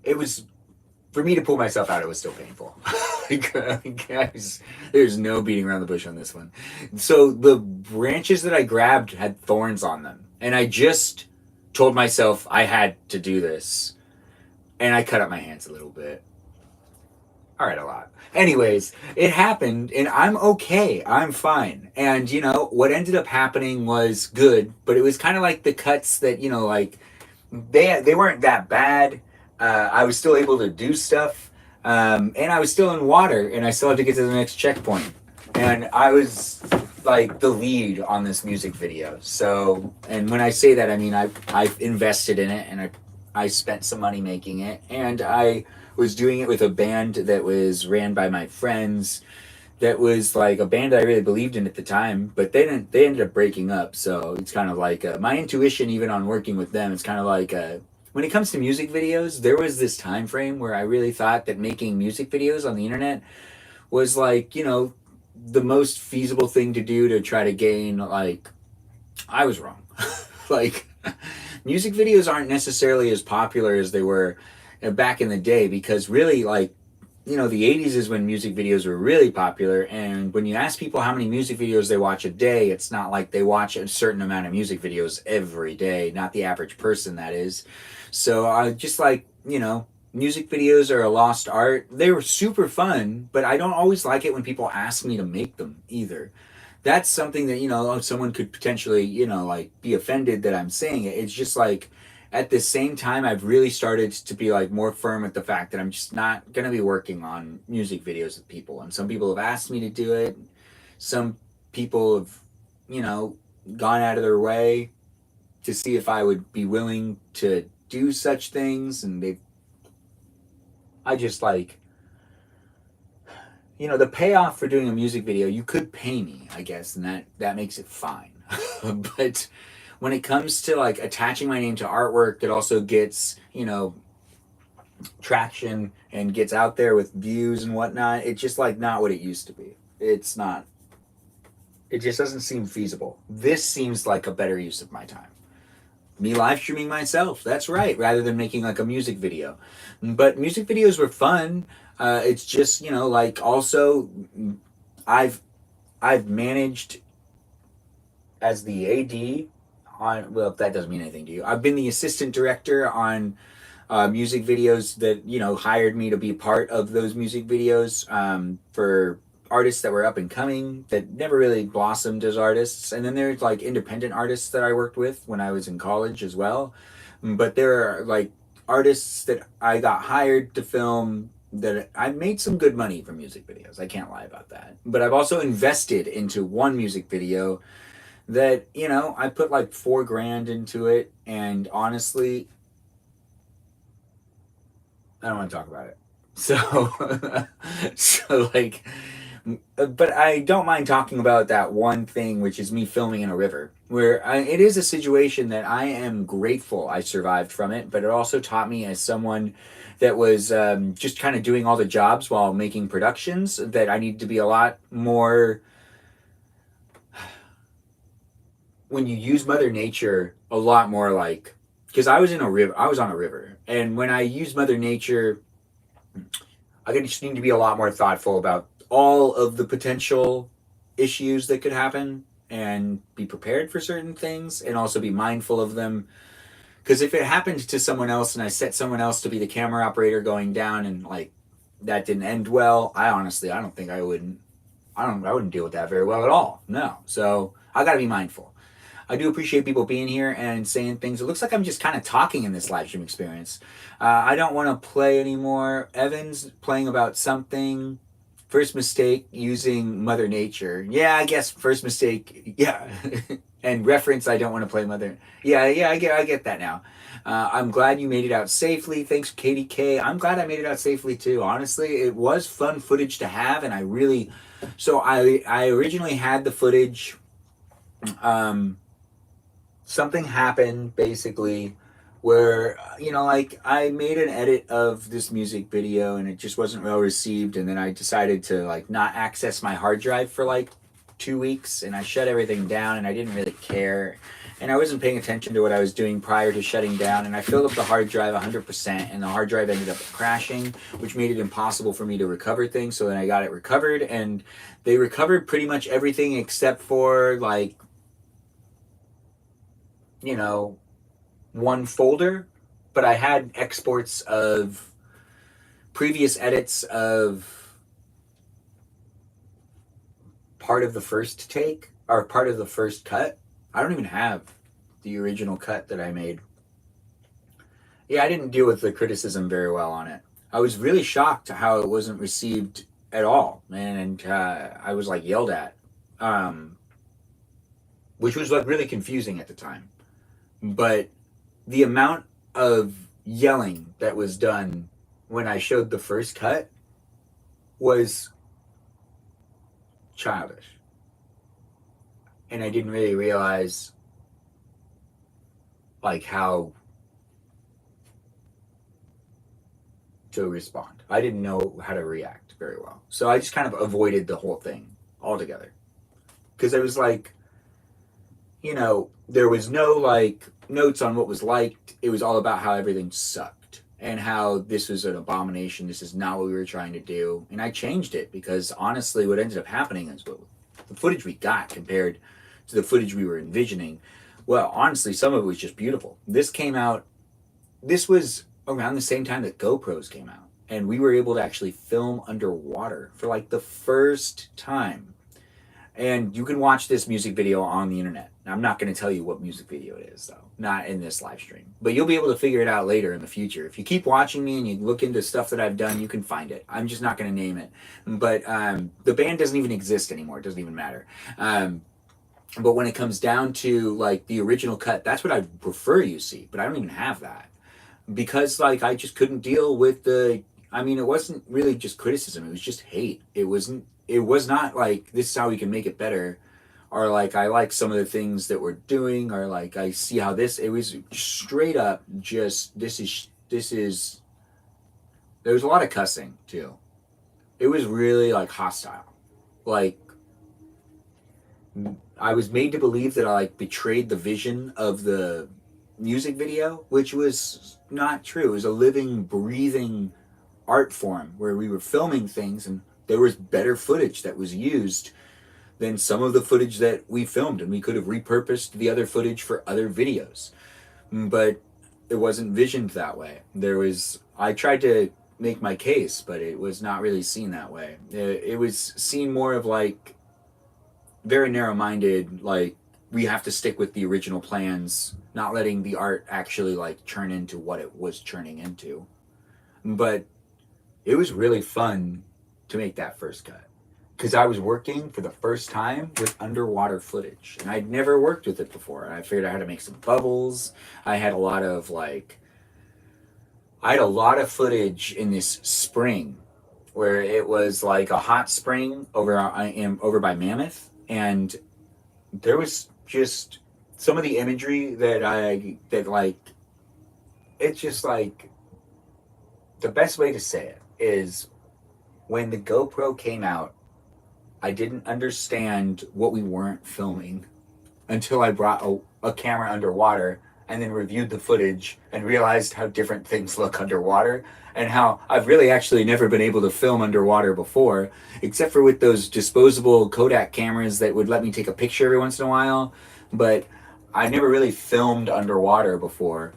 it was, for me to pull myself out, it was still painful. Guys, there's no beating around the bush on this one. So the branches that I grabbed had thorns on them, and I just told myself I had to do this, and I cut up my hands a little bit. All right, a lot. Anyways, it happened, and I'm okay. I'm fine. And you know what ended up happening was good, but it was kind of like the cuts that, you know, like they weren't that bad. I was still able to do stuff, and I was still in water, and I still had to get to the next checkpoint. And I was like the lead on this music video. So, and when I say that, I mean I invested in it, and I spent some money making it, and I was doing it with a band that was ran by my friends. That was like a band I really believed in at the time, but they ended up breaking up. So it's kind of like my intuition, even on working with them, it's kind of like when it comes to music videos, there was this time frame where I really thought that making music videos on the internet was like, you know, the most feasible thing to do to try to gain, like, I was wrong. Like, music videos aren't necessarily as popular as they were back in the day, because really, like, you know, the 80s is when music videos were really popular, and when you ask people how many music videos they watch a day, it's not like they watch a certain amount of music videos every day, not the average person, that is. So I just, like, you know, music videos are a lost art. They were super fun, but I don't always like it when people ask me to make them either. That's something that, you know, someone could potentially, you know, like, be offended that I'm saying it. It's just like, at the same time, I've really started to be like more firm with the fact that I'm just not going to be working on music videos with people. And some people have asked me to do it. Some people have, you know, gone out of their way to see if I would be willing to do such things. And I just, like, you know, the payoff for doing a music video, you could pay me, I guess, and that makes it fine. But when it comes to, like, attaching my name to artwork that also gets, you know, traction and gets out there with views and whatnot, it's just, like, not what it used to be. It's not. It just doesn't seem feasible. This seems like a better use of my time. Me live streaming myself, that's right, rather than making, like, a music video. But music videos were fun. It's just, you know, like, also I've managed as the AD on, well, that doesn't mean anything to you. I've been the assistant director on music videos that, you know, hired me to be part of those music videos for artists that were up and coming that never really blossomed as artists. And then there's, like, independent artists that I worked with when I was in college as well. But there are, like, artists that I got hired to film that I made some good money from music videos. I can't lie about that. But I've also invested into one music video that, you know, I put like $4,000 into it, and honestly, I don't want to talk about it. So, so, like, but I don't mind talking about that one thing, which is me filming in a river, where it is a situation that I am grateful I survived from it, but it also taught me, as someone that was just kind of doing all the jobs while making productions, that I need to be a lot more, when you use Mother Nature, a lot more, like, because I was in a river, I was on a river, and when I use Mother Nature, I just need to be a lot more thoughtful about all of the potential issues that could happen, and be prepared for certain things, and also be mindful of them. Because if it happened to someone else and I set someone else to be the camera operator going down, and, like, that didn't end well, I don't think I wouldn't deal with that very well at all. No. So I got to be mindful. I do appreciate people being here and saying things. It looks like I'm just kind of talking in this live stream experience. I don't want to play anymore. Evan's playing about something. First mistake using Mother Nature. Yeah, I guess first mistake. Yeah, and reference. I don't want to play Mother. Yeah, yeah, I get that now. I'm glad you made it out safely. Thanks, Katie K. I'm glad I made it out safely too. Honestly, it was fun footage to have, and I really. So I originally had the footage. Um, Something happened basically where like I made an edit of this music video and it just wasn't well received, and then I decided to like not access my hard drive for like 2 weeks, and I shut everything down, and I didn't really care, and I wasn't paying attention to what I was doing prior to shutting down, and I filled up the hard drive 100%, and the hard drive ended up crashing, which made it impossible for me to recover things. So then I got it recovered, and they recovered pretty much everything except for like one folder, but I had exports of previous edits of part of the first take or part of the first cut. I don't even have the original cut that I made. Yeah, I didn't deal with the criticism very well on it. I was really shocked how it wasn't received at all, man, and I was like yelled at, which was like really confusing at the time. But the amount of yelling that was done when I showed the first cut was childish. And I didn't really realize like how to respond. I didn't know how to react very well. So I just kind of avoided the whole thing altogether. Because I was like, there was no like notes on what was liked. It was all about how everything sucked and how this was an abomination. This is not what we were trying to do. And I changed it because honestly, what ended up happening is what the footage we got compared to the footage we were envisioning. Well, honestly, some of it was just beautiful. This was around the same time that GoPros came out. And we were able to actually film underwater for like the first time. And you can watch this music video on the internet. Now, I'm not going to tell you what music video it is, though. Not in this live stream. But you'll be able to figure it out later in the future. If you keep watching me and you look into stuff that I've done, you can find it. I'm just not going to name it. But the band doesn't even exist anymore. It doesn't even matter. But when it comes down to, like, the original cut, that's what I prefer you see. But I don't even have that. Because, like, I just couldn't deal with it wasn't really just criticism. It was just hate. It was not like, this is how we can make it better, or like, I like some of the things that we're doing, or like, I see how it was straight up just, this is, there was a lot of cussing too. It was really like hostile. Like, I was made to believe that I like betrayed the vision of the music video, which was not true. It was a living, breathing art form where we were filming things, and there was better footage that was used than some of the footage that we filmed, and we could have repurposed the other footage for other videos, but it wasn't visioned that way. I tried to make my case, but it was not really seen that way. It was seen more of like very narrow-minded, like we have to stick with the original plans, not letting the art actually like churn into what it was churning into. But it was really fun to make that first cut because I was working for the first time with underwater footage, and I'd never worked with it before. And I figured I had to make some bubbles. I had a lot of footage in this spring where it was like a hot spring over by Mammoth, and there was just some of the imagery it's just like, the best way to say it is, when the GoPro came out, I didn't understand what we weren't filming until I brought a camera underwater and then reviewed the footage and realized how different things look underwater, and how I've really actually never been able to film underwater before, except for with those disposable Kodak cameras that would let me take a picture every once in a while. But I never really filmed underwater before,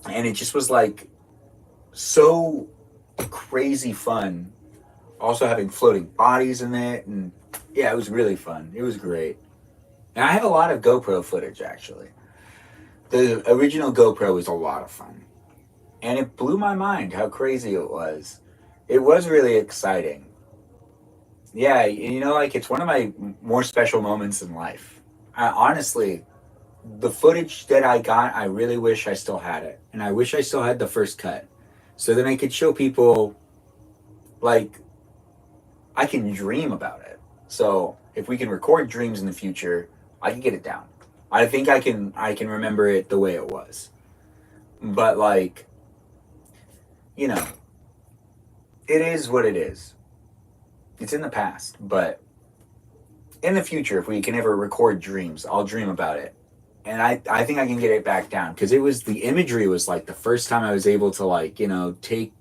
and it just was like so crazy fun. Also having floating bodies in it, and yeah, it was really fun. It was great. And I have a lot of GoPro footage, actually. The original GoPro was a lot of fun. And it blew my mind how crazy it was. It was really exciting. Yeah, like it's one of my more special moments in life. Honestly, the footage that I got, I really wish I still had it. And I wish I still had the first cut. So then I could show people, like, I can dream about it. So if we can record dreams in the future, I can get it down. I think I can remember it the way it was. But like, you know, it is what it is. It's in the past, but in the future, if we can ever record dreams, I'll dream about it. And I think I can get it back down because the imagery was like the first time I was able to like, take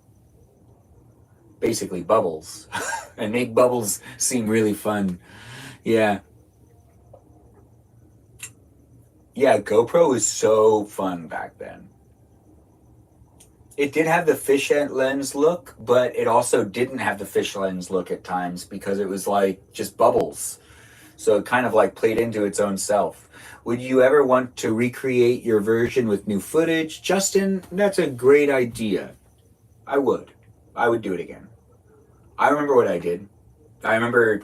basically bubbles and make bubbles seem really fun. Yeah. Yeah, GoPro was so fun back then. It did have the fish lens look, but it also didn't have the fish lens look at times because it was like just bubbles. So it kind of like played into its own self. Would you ever want to recreate your version with new footage? Justin, that's a great idea. I would. I would do it again. I remember what I did. I remember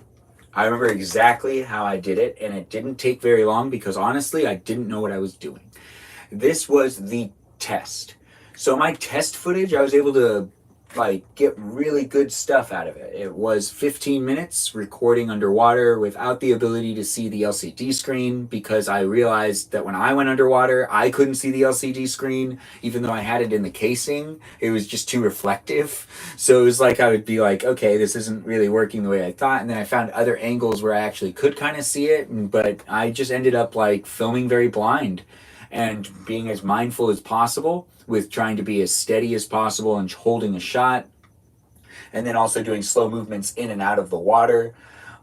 I remember exactly how I did it, and it didn't take very long because honestly, I didn't know what I was doing. This was the test. So my test footage, I was able to get really good stuff out of it. It was 15 minutes recording underwater without the ability to see the LCD screen because I realized that when I went underwater, I couldn't see the LCD screen even though I had it in the casing. It was just too reflective. So it was like I would be like, okay, this isn't really working the way I thought. And then I found other angles where I actually could kind of see it, but I just ended up filming very blind and being as mindful as possible with trying to be as steady as possible and holding a shot, and then also doing slow movements in and out of the water.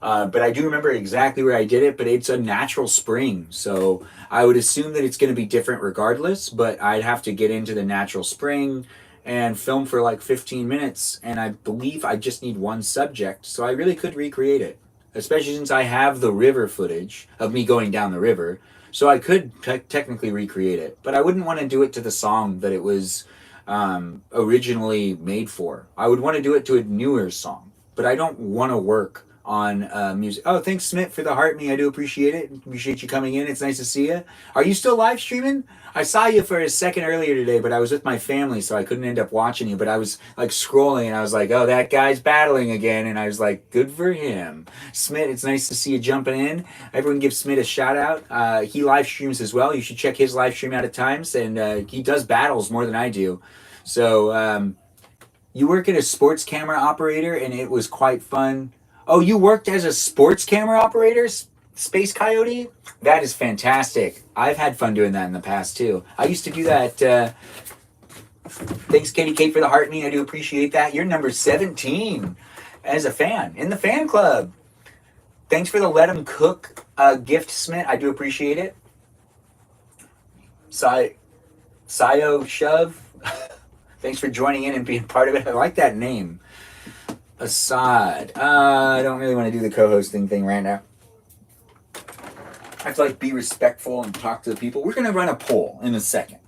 But I do remember exactly where I did it, but it's a natural spring. So I would assume that it's going to be different regardless, but I'd have to get into the natural spring and film for 15 minutes. And I believe I just need one subject. So I really could recreate it, especially since I have the river footage of me going down the river. So I could technically recreate it, but I wouldn't want to do it to the song that it was originally made for. I would want to do it to a newer song, but I don't want to work on music. Oh, thanks, Smith, for the heart me. I do appreciate it. Appreciate you coming in. It's nice to see you. Are you still live streaming? I saw you for a second earlier today, but I was with my family, so I couldn't end up watching you. But I was scrolling, and I was like, oh, that guy's battling again. And I was like, good for him. Smith, it's nice to see you jumping in. Everyone give Smith a shout out. He live streams as well. You should check his live stream out at times. And he does battles more than I do. So you work at a sports camera operator, and it was quite fun. Oh, you worked as a sports camera operator? Space Coyote? That is fantastic. I've had fun doing that in the past, too. I used to do that. Thanks, Katie Kate, for the heart me. I do appreciate that. You're number 17 as a fan in the fan club. Thanks for the Let 'em Cook gift, Smith. I do appreciate it. Sayo Shove. Thanks for joining in and being part of it. I like that name. Assad. I don't really want to do the co-hosting thing right now. I have to be respectful and talk to the people. We're going to run a poll in a second.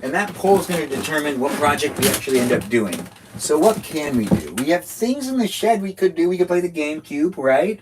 And that poll is going to determine what project we actually end up doing. So what can we do? We have things in the shed we could do. We could play the GameCube, right?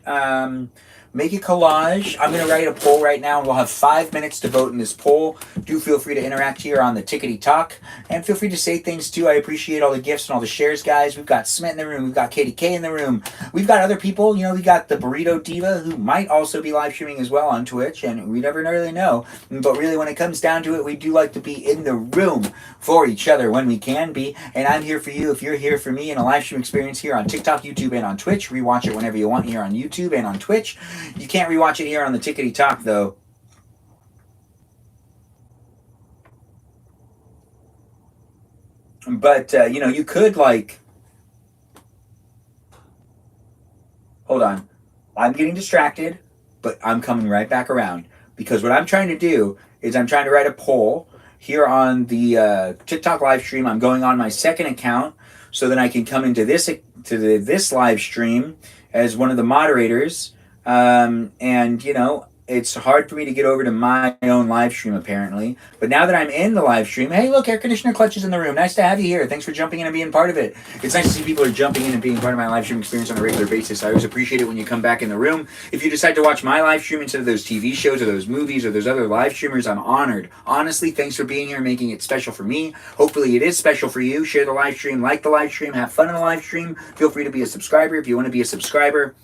Make a collage. I'm going to write a poll right now, and we'll have 5 minutes to vote in this poll. Do feel free to interact here on the Tickety Talk, and feel free to say things too. I appreciate all the gifts and all the shares, guys. We've got Smith in the room. We've got Katie K in the room. We've got other people. We got the Burrito Diva, who might also be live streaming as well on Twitch, and we never really know. But really, when it comes down to it, we do like to be in the room for each other when we can be. And I'm here for you if you're here for me in a live stream experience here on TikTok, YouTube, and on Twitch. Rewatch it whenever you want here on YouTube and on Twitch. You can't rewatch it here on the Tickety Talk, though. But, you could, hold on. I'm getting distracted, but I'm coming right back around. Because what I'm trying to do is I'm trying to write a poll here on the TikTok live stream. I'm going on my second account so that I can come into this live stream as one of the moderators. And it's hard for me to get over to my own live stream apparently. But now that I'm in the live stream, hey, look, air conditioner clutch is in the room. Nice to have you here. Thanks for jumping in and being part of it. It's nice to see people are jumping in and being part of my live stream experience on a regular basis. I always appreciate it when you come back in the room. If you decide to watch my live stream instead of those TV shows or those movies or those other live streamers, I'm honored. Honestly, thanks for being here and making it special for me. Hopefully it is special for you. Share the live stream, like the live stream, have fun in the live stream. Feel free to be a subscriber if you want to be a subscriber.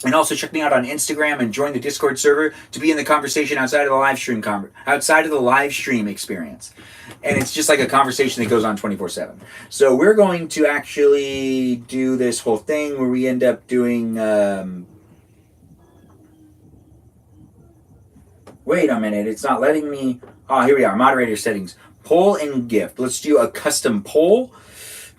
And also check me out on Instagram and join the Discord server to be in the conversation outside of the live stream experience. And it's just like a conversation that goes on 24/7. So we're going to actually do this whole thing where we end up doing wait a minute, it's not letting me. Oh, here we are, moderator settings. Poll and gift. Let's do a custom poll.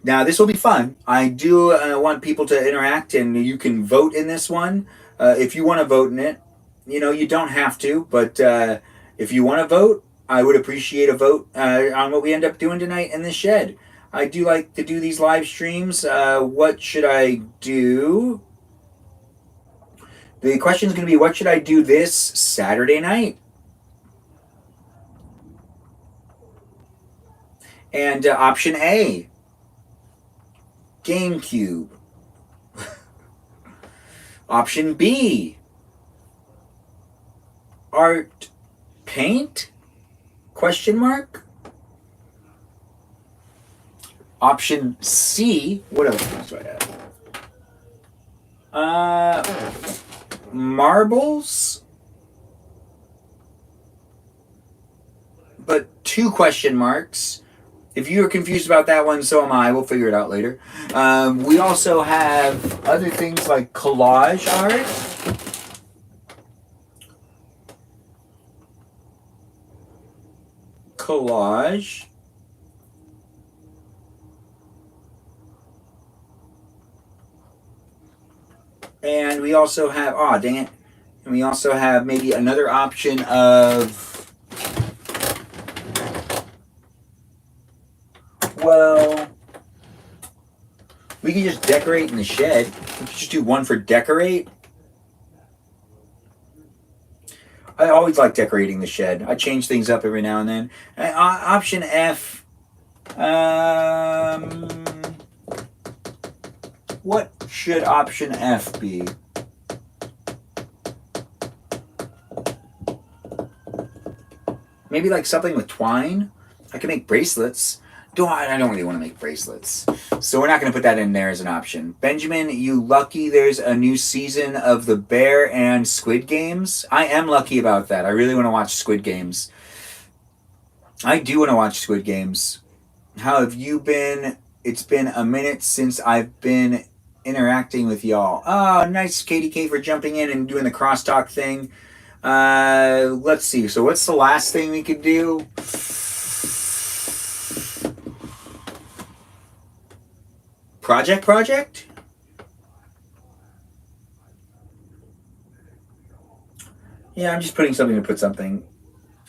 Now, this will be fun. I do want people to interact, and you can vote in this one. If you want to vote in it, you don't have to, but if you want to vote, I would appreciate a vote on what we end up doing tonight in the shed. I do like to do these live streams. What should I do? The question is going to be, what should I do this Saturday night? And option A, GameCube. Option B, art paint? Question mark. Option C, what else do I have? Marbles? But 2 question marks. If you are confused about that one, so am I. We'll figure it out later. We also have other things like collage art. Collage. And we also have, oh, dang it. And we also have maybe another option of, well, we can just decorate in the shed. We can just do one for decorate. I always like decorating the shed. I change things up every now and then. Option F. What should option F be? Maybe like something with twine? I can make bracelets. I don't really want to make bracelets. So we're not going to put that in there as an option. Benjamin, you lucky there's a new season of The Bear and Squid Games? I am lucky about that. I really want to watch Squid Games. I do want to watch Squid Games. How have you been? It's been a minute since I've been interacting with y'all. Oh, nice, KDK, for jumping in and doing the crosstalk thing. Let's see. So what's the last thing we could do? Project? Yeah, I'm just putting something to put something.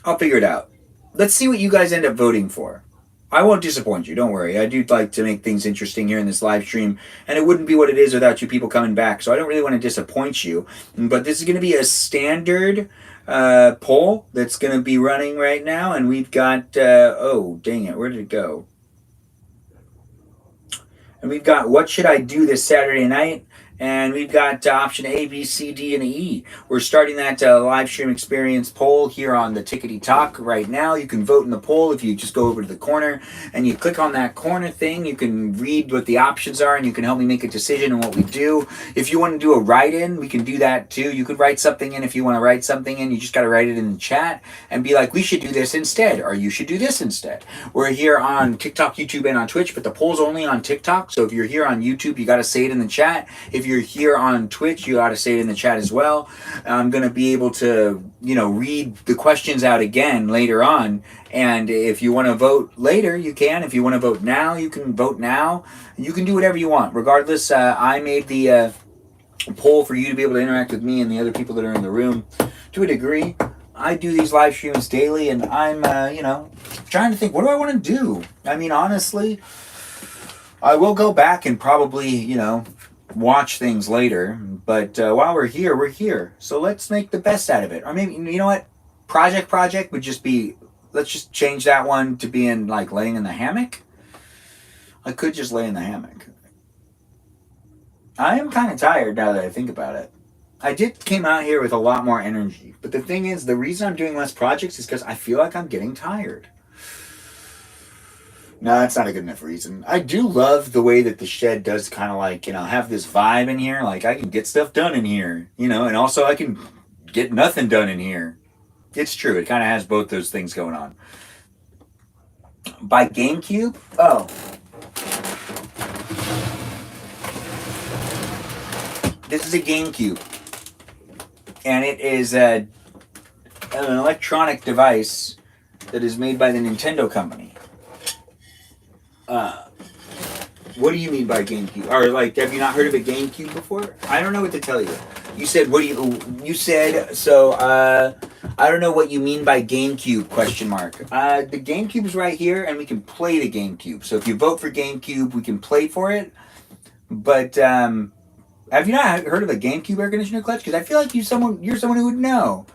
I'll figure it out. Let's see what you guys end up voting for. I won't disappoint you, don't worry. I do like to make things interesting here in this live stream, and it wouldn't be what it is without you people coming back, so I don't really want to disappoint you. But this is going to be a standard poll that's going to be running right now, and we've got, oh, dang it, where did it go? And we've got, what should I do this Saturday night? And we've got option A, B, C, D, and E. We're starting that live stream experience poll here on the Tickety Talk right now. You can vote in the poll if you just go over to the corner and you click on that corner thing. You can read what the options are and you can help me make a decision on what we do. If you want to do a write-in, we can do that too. You could write something in if you want to write something in. You just got to write it in the chat and be like, we should do this instead, or you should do this instead. We're here on TikTok, YouTube, and on Twitch, but the poll's only on TikTok. So if you're here on YouTube, you got to say it in the chat. If you're here on Twitch, you ought to say it in the chat as well. I'm going to be able to, read the questions out again later on. And if you want to vote later, you can. If you want to vote now, you can vote now. You can do whatever you want. Regardless, I made the poll for you to be able to interact with me and the other people that are in the room to a degree. I do these live streams daily, and I'm, trying to think, what do I want to do? I mean, honestly, I will go back and probably, watch things later. But while we're here, we're here. So let's make the best out of it. Or maybe, you know what? Project would just be, let's just change that one to being like laying in the hammock. I could just lay in the hammock. I am kind of tired now that I think about it. I did came out here with a lot more energy. But the thing is, the reason I'm doing less projects is because I feel like I'm getting tired. No, that's not a good enough reason. I do love the way that the shed does kind of like, have this vibe in here. Like, I can get stuff done in here, and also I can get nothing done in here. It's true. It kind of has both those things going on. By GameCube? Oh. This is a GameCube. And it is an electronic device that is made by the Nintendo company. What do you mean by GameCube? Or like, have you not heard of a GameCube before? I don't know what to tell you. You said, you said, so, I don't know what you mean by GameCube, question mark. The GameCube's right here, and we can play the GameCube. So if you vote for GameCube, we can play for it. But, have you not heard of a GameCube air conditioner clutch? Because I feel like you're someone who would know.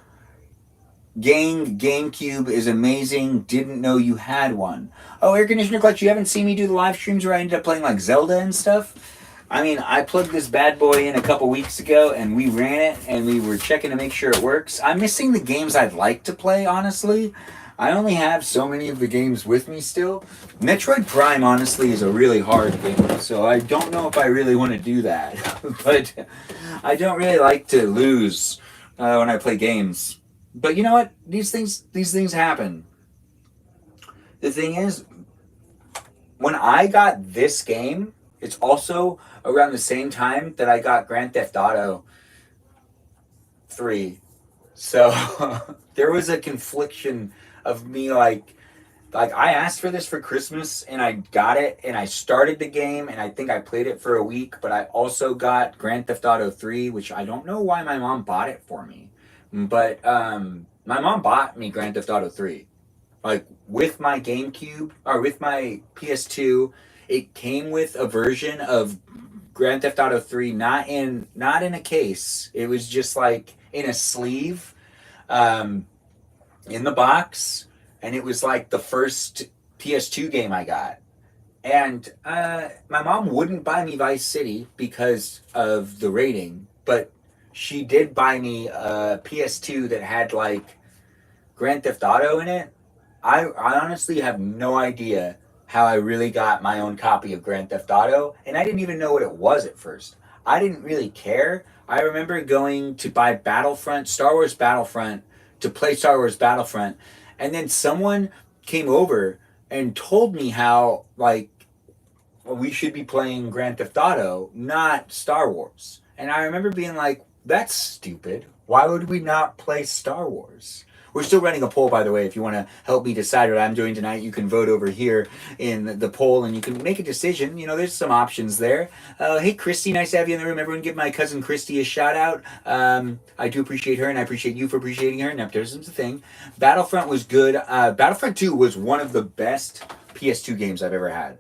GameCube is amazing. Didn't know you had one. Oh, air conditioner clutch, you haven't seen me do the live streams where I ended up playing like Zelda and stuff? I mean, I plugged this bad boy in a couple weeks ago and we ran it and we were checking to make sure it works. I'm missing the games I'd like to play, honestly. I only have so many of the games with me still. Metroid Prime, honestly, is a really hard game, so I don't know if I really want to do that. But I don't really like to lose when I play games. But you know what? These things happen. The thing is, when I got this game, it's also around the same time that I got Grand Theft Auto 3. So there was a confliction of me like I asked for this for Christmas and I got it and I started the game and I think I played it for a week, but I also got Grand Theft Auto 3, which I don't know why my mom bought it for me. But my mom bought me Grand Theft Auto 3. Like with my GameCube or with my PS2, it came with a version of Grand Theft Auto 3 not in a case. It was just like in a sleeve in the box, and it was like the first PS2 game I got. And my mom wouldn't buy me Vice City because of the rating, but she did buy me a PS2 that had like Grand Theft Auto in it. I honestly have no idea how I really got my own copy of Grand Theft Auto, and I didn't even know what it was at first. I didn't really care. I remember going to buy Star Wars Battlefront, to play Star Wars Battlefront, and then someone came over and told me how, like, we should be playing Grand Theft Auto, not Star Wars. And I remember being like, that's stupid. Why would we not play Star Wars? We're still running a poll, by the way. If you want to help me decide what I'm doing tonight, you can vote over here in the poll and you can make a decision. There's some options there. Hey, Christy, nice to have you in the room. Everyone give my cousin Christy a shout out. I do appreciate her and I appreciate you for appreciating her. Nepotism's a thing. Battlefront was good. Battlefront 2 was one of the best PS2 games I've ever had.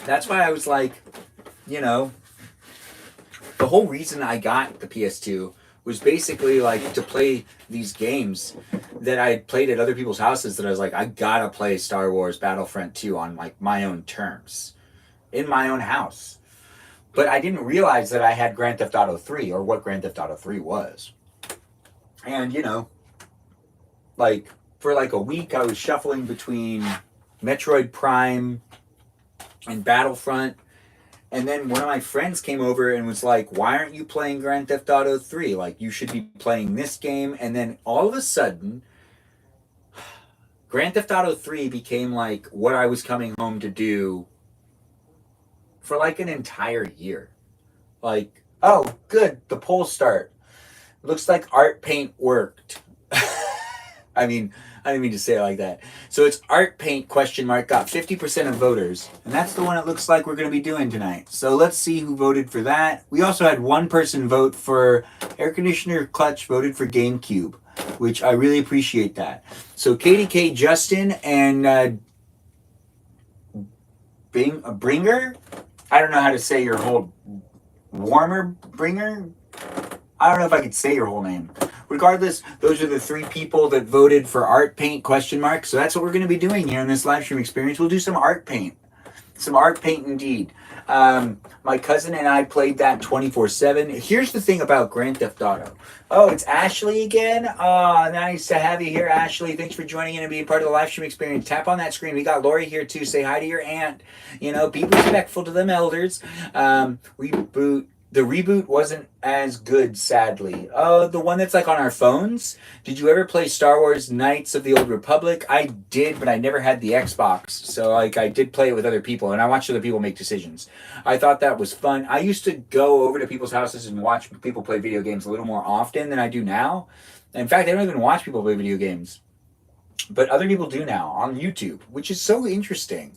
That's why I was like, the whole reason I got the PS2 was basically like to play these games that I had played at other people's houses that I was like, I gotta play Star Wars Battlefront 2 on like my own terms, in my own house. But I didn't realize that I had Grand Theft Auto 3 or what Grand Theft Auto 3 was. And like for like a week I was shuffling between Metroid Prime and Battlefront. And then one of my friends came over and was like, why aren't you playing Grand Theft Auto 3? Like, you should be playing this game. And then all of a sudden, Grand Theft Auto 3 became like what I was coming home to do for like an entire year. Like, oh, good, the polls start. Looks like art paint worked. I didn't mean to say it like that. So it's art paint question mark got 50% of voters. And that's the one it looks like we're going to be doing tonight. So let's see who voted for that. We also had one person vote for air conditioner clutch, voted for GameCube, which I really appreciate that. So KDK Justin and Bringer, I don't know how to say your whole Warmer Bringer. I don't know if I could say your whole name. Regardless, those are the 3 people that voted for art paint question mark. So that's what we're going to be doing here in this live stream experience. We'll do some art paint. Some art paint indeed. My cousin and I played that 24/7. Here's the thing about Grand Theft Auto. Oh, it's Ashley again. Oh, nice to have you here, Ashley. Thanks for joining in and being part of the live stream experience. Tap on that screen. We got Lori here too. Say hi to your aunt. You know, be respectful to them elders. Reboot. The reboot wasn't as good, sadly. Oh, the one that's like on our phones? Did you ever play Star Wars Knights of the Old Republic? I did, but I never had the Xbox. So like I did play it with other people and I watched other people make decisions. I thought that was fun. I used to go over to people's houses and watch people play video games a little more often than I do now. In fact, I don't even watch people play video games. But other people do now on YouTube, which is so interesting.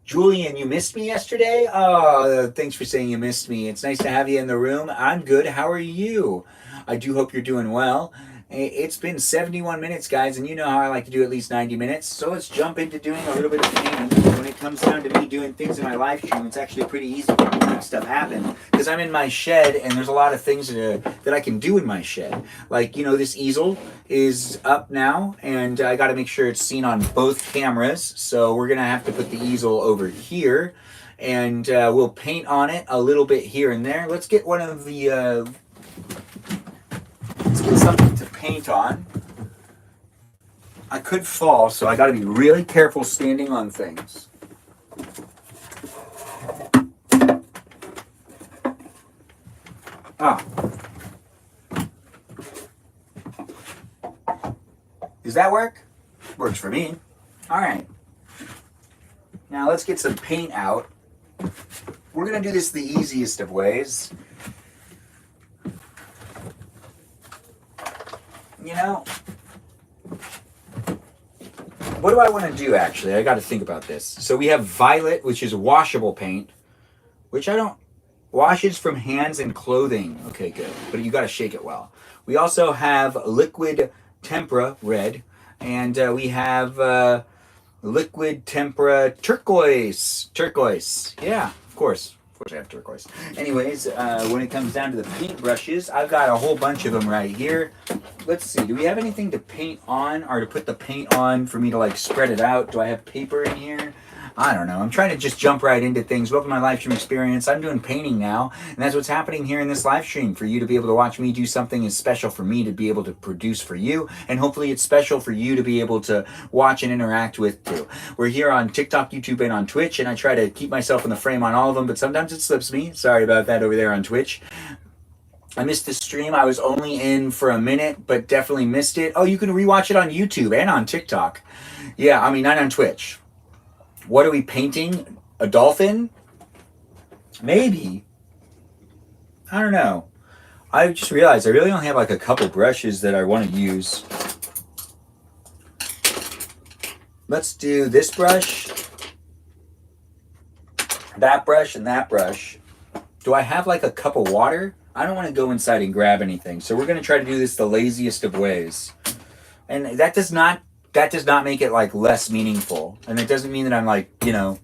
Julian, you missed me yesterday? Oh, thanks for saying you missed me. It's nice to have you in the room. I'm good. How are you? I do hope you're doing well. It's been 71 minutes, guys, and you know how I like to do at least 90 minutes. So let's jump into doing a little bit of painting. When it comes down to me doing things in my live stream, it's actually pretty easy for me to make stuff happen because I'm in my shed and there's a lot of things that I can do in my shed. Like, you know, this easel is up now and I got to make sure it's seen on both cameras. So we're going to have to put the easel over here and we'll paint on it a little bit here and there. Let's get one of the... let's get something to paint on. I could fall, so I got to be really careful standing on things. Ah. Does that work? Works for me. All right. Now let's get some paint out. We're going to do this the easiest of ways. You know, what do I want to do actually? I got to think about this. So we have violet, which is washable paint, which I don't, washes from hands and clothing. Okay, good. But you got to shake it well. We also have liquid tempera red, and we have liquid tempera turquoise. Turquoise. Yeah, of course. Of course I have turquoise. Anyways, when it comes down to the paint brushes, I've got a whole bunch of them right here. Let's see, do we have anything to paint on or to put the paint on for me to like spread it out? Do I have paper in here? I don't know. I'm trying to just jump right into things. Welcome to my live stream experience. I'm doing painting now, and that's what's happening here in this live stream. For you to be able to watch me do something is special for me to be able to produce for you, and hopefully it's special for you to be able to watch and interact with too. We're here on TikTok, YouTube, and on Twitch, and I try to keep myself in the frame on all of them, but sometimes it slips me. Sorry about that over there on Twitch. I missed the stream. I was only in for a minute, but definitely missed it. Oh, you can rewatch it on YouTube and on TikTok. Yeah, I mean, not on Twitch. What are we painting? A dolphin? Maybe. I don't know. I just realized I really only have like a couple brushes that I want to use. Let's do this brush, that brush, and that brush. Do I have like a cup of water? I don't want to go inside and grab anything. So we're going to try to do this the laziest of ways. And that does not make it like less meaningful. And it doesn't mean that I'm like, you know,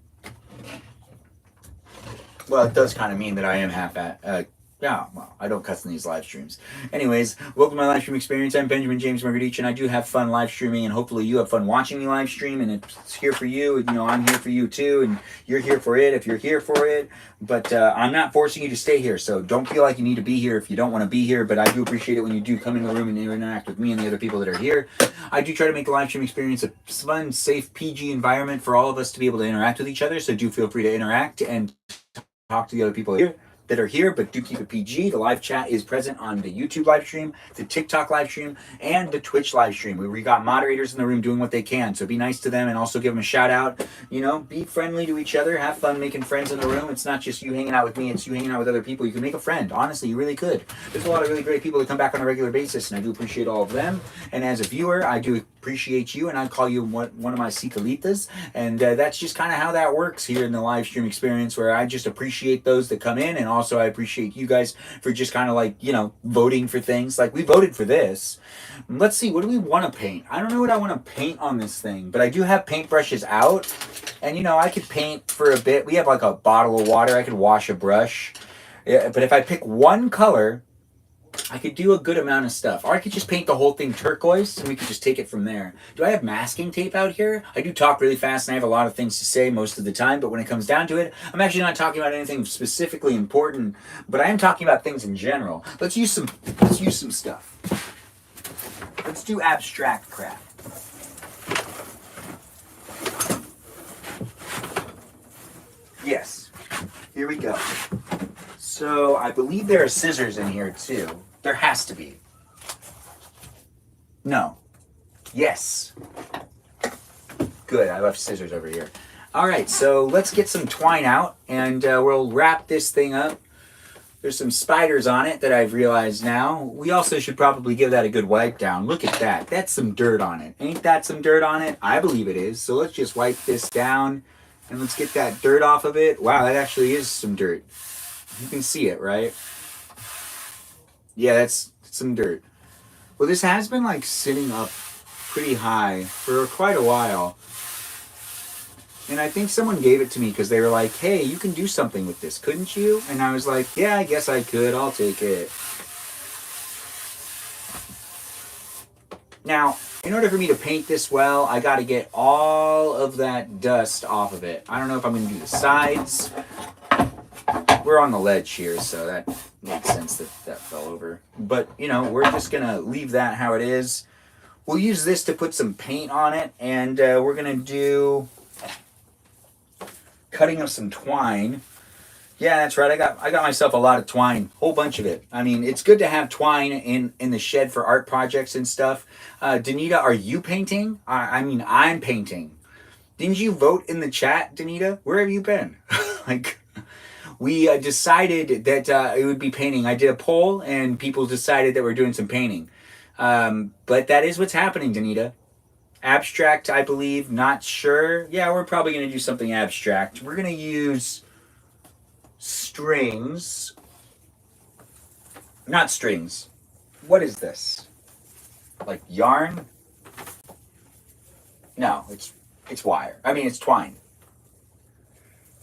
well, it does kind of mean that I am half at, yeah, well, I don't cuss in these live streams. Anyways, welcome to my live stream experience. I'm Benjamin James Magrdichian. I do have fun live streaming, and hopefully you have fun watching me live stream, and it's here for you. You know, I'm here for you too, and you're here for it if you're here for it. But I'm not forcing you to stay here, so don't feel like you need to be here if you don't want to be here. But I do appreciate it when you do come in the room and interact with me and the other people that are here. I do try to make the live stream experience a fun, safe, PG environment for all of us to be able to interact with each other. So do feel free to interact and talk to the other people here that are here, but do keep it PG. The live chat is present on the YouTube live stream, the TikTok live stream, and the Twitch live stream. We got moderators in the room doing what they can, so be nice to them and also give them a shout out. You know, be friendly to each other, have fun making friends in the room. It's not just you hanging out with me, it's you hanging out with other people. You can make a friend. Honestly, you really could. There's a lot of really great people that come back on a regular basis, and I do appreciate all of them. And as a viewer, I do appreciate you, and I call you one of my Cicalitas. And that's just kind of how that works here in the live stream experience, where I just appreciate those that come in, and also I appreciate you guys for just kind of like, you know, voting for things. Like we voted for this. Let's see, what do we want to paint? I don't know what I want to paint on this thing, but I do have paintbrushes out, and you know, I could paint for a bit. We have like a bottle of water. I could wash a brush. Yeah, but if I pick one color, I could do a good amount of stuff. Or I could just paint the whole thing turquoise and we could just take it from there. Do I have masking tape out here? I do talk really fast and I have a lot of things to say most of the time, but when it comes down to it, I'm actually not talking about anything specifically important, but I am talking about things in general. Let's use some stuff. Let's do abstract crap. Yes. Here we go. So I believe there are scissors in here too. There has to be. No. Yes. Good, I left scissors over here. All right, so let's get some twine out and we'll wrap this thing up. There's some spiders on it that I've realized now. We also should probably give that a good wipe down. Look at that. That's some dirt on it. Ain't that some dirt on it? I believe it is. So let's just wipe this down and let's get that dirt off of it. Wow, that actually is some dirt. You can see it, right? Yeah, that's some dirt. Well, this has been like sitting up pretty high for quite a while. And I think someone gave it to me because they were like, hey, you can do something with this, couldn't you? And I was like, yeah, I guess I could. I'll take it. Now, in order for me to paint this well, I got to get all of that dust off of it. I don't know if I'm going to do the sides. We're on the ledge here, so that makes sense that that fell over. But, you know, we're just going to leave that how it is. We'll use this to put some paint on it, and we're going to do cutting of some twine. Yeah, that's right. I got myself a lot of twine, whole bunch of it. I mean, it's good to have twine in the shed for art projects and stuff. Danita, are you painting? I mean, I'm painting. Didn't you vote in the chat, Danita? Where have you been? Like, we decided that it would be painting. I did a poll, and people decided that we're doing some painting. But that is what's happening, Danita. Abstract, I believe. Not sure. Yeah, we're probably going to do something abstract. We're going to use strings. Not strings. What is this? Like yarn? No, it's wire. I mean, it's twine.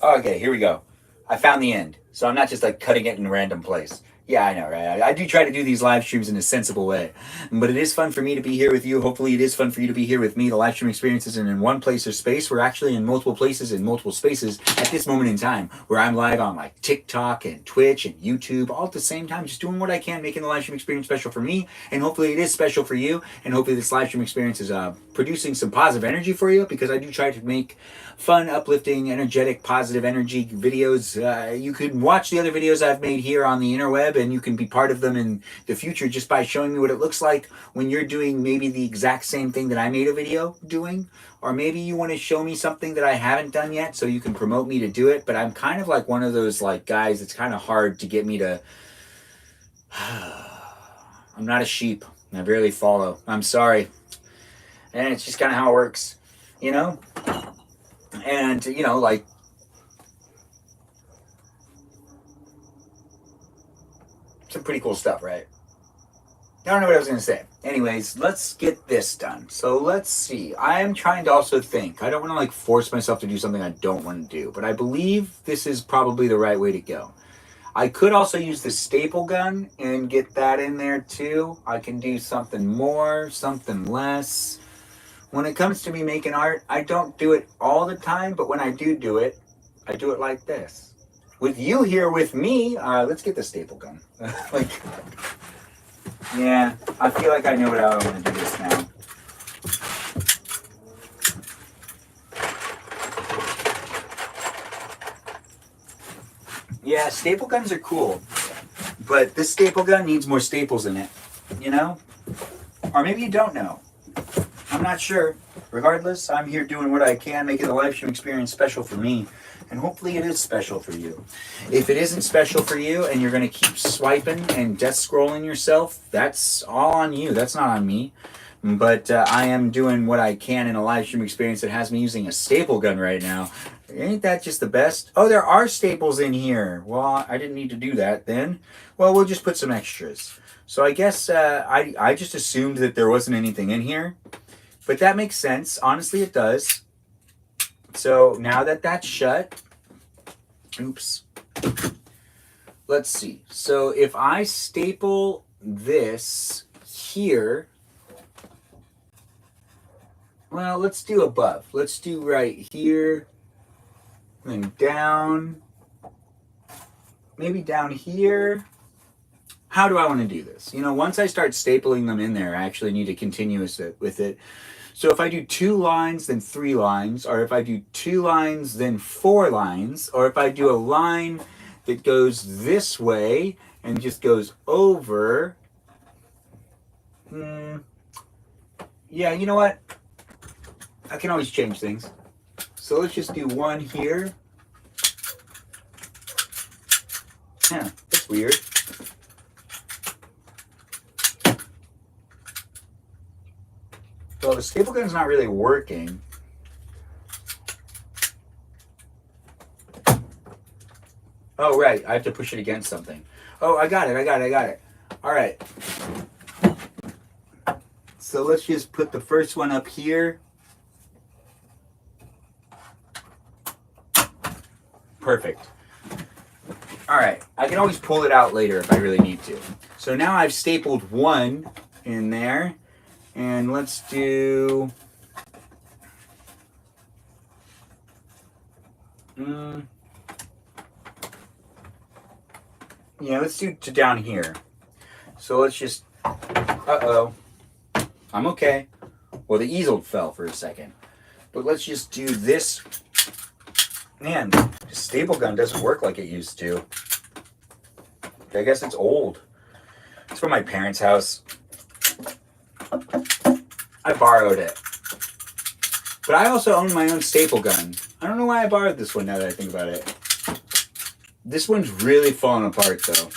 Okay, here we go. I found the end. So I'm not just like cutting it in a random place. Yeah, I know, right? I do try to do these live streams in a sensible way. But it is fun for me to be here with you. Hopefully it is fun for you to be here with me. The live stream experience isn't in one place or space. We're actually in multiple places and multiple spaces at this moment in time, where I'm live on like TikTok and Twitch and YouTube all at the same time, just doing what I can, making the live stream experience special for me. And hopefully it is special for you. And hopefully this live stream experience is producing some positive energy for you, because I do try to make fun, uplifting, energetic, positive energy videos. You can watch the other videos I've made here on the interweb, and you can be part of them in the future just by showing me what it looks like when you're doing maybe the exact same thing that I made a video doing. Or maybe you want to show me something that I haven't done yet so you can promote me to do it. But I'm kind of like one of those like guys that's kind of hard to get me to... I'm not a sheep. I barely follow. I'm sorry. And it's just kind of how it works, you know? And, you know, like, some pretty cool stuff, right? I don't know what I was going to say. Anyways, let's get this done. So let's see. I'm trying to also think. I don't want to, like, force myself to do something I don't want to do. But I believe this is probably the right way to go. I could also use the staple gun and get that in there, too. I can do something more, something less. When it comes to me making art, I don't do it all the time, but when I do it, I do it like this. With you here with me, let's get the staple gun. Like, yeah, I feel like I know what I want to do this now. Yeah, staple guns are cool, but this staple gun needs more staples in it, you know? Or maybe you don't know. I'm not sure. Regardless, I'm here doing what I can, making the live stream experience special for me. And hopefully it is special for you. If it isn't special for you and you're going to keep swiping and death scrolling yourself, that's all on you. That's not on me. But I am doing what I can in a live stream experience that has me using a staple gun right now. Ain't that just the best? Oh, there are staples in here. Well, I didn't need to do that then. Well, we'll just put some extras. So I guess I just assumed that there wasn't anything in here. But that makes sense. Honestly, it does. So now that that's shut, oops. Let's see. So if I staple this here, well, let's do above. Let's do right here, then down, maybe down here. How do I want to do this? You know, once I start stapling them in there, I actually need to continue with it. So if I do 2 lines, then 3 lines, or if I do 2 lines, then 4 lines, or if I do a line that goes this way and just goes over, yeah, you know what? I can always change things. So let's just do 1 here. Yeah, that's weird. Well, the staple gun's not really working. Oh, right. I have to push it against something. Oh, I got it. All right. So let's just put the first one up here. Perfect. All right. I can always pull it out later if I really need to. So now I've stapled 1 in there. And let's do... yeah, let's do to down here. So let's just... Uh-oh. I'm okay. Well, the easel fell for a second. But let's just do this. Man, the staple gun doesn't work like it used to. I guess it's old. It's from my parents' house. I borrowed it. But I also own my own staple gun. I don't know why I borrowed this one now that I think about it. This one's really falling apart though.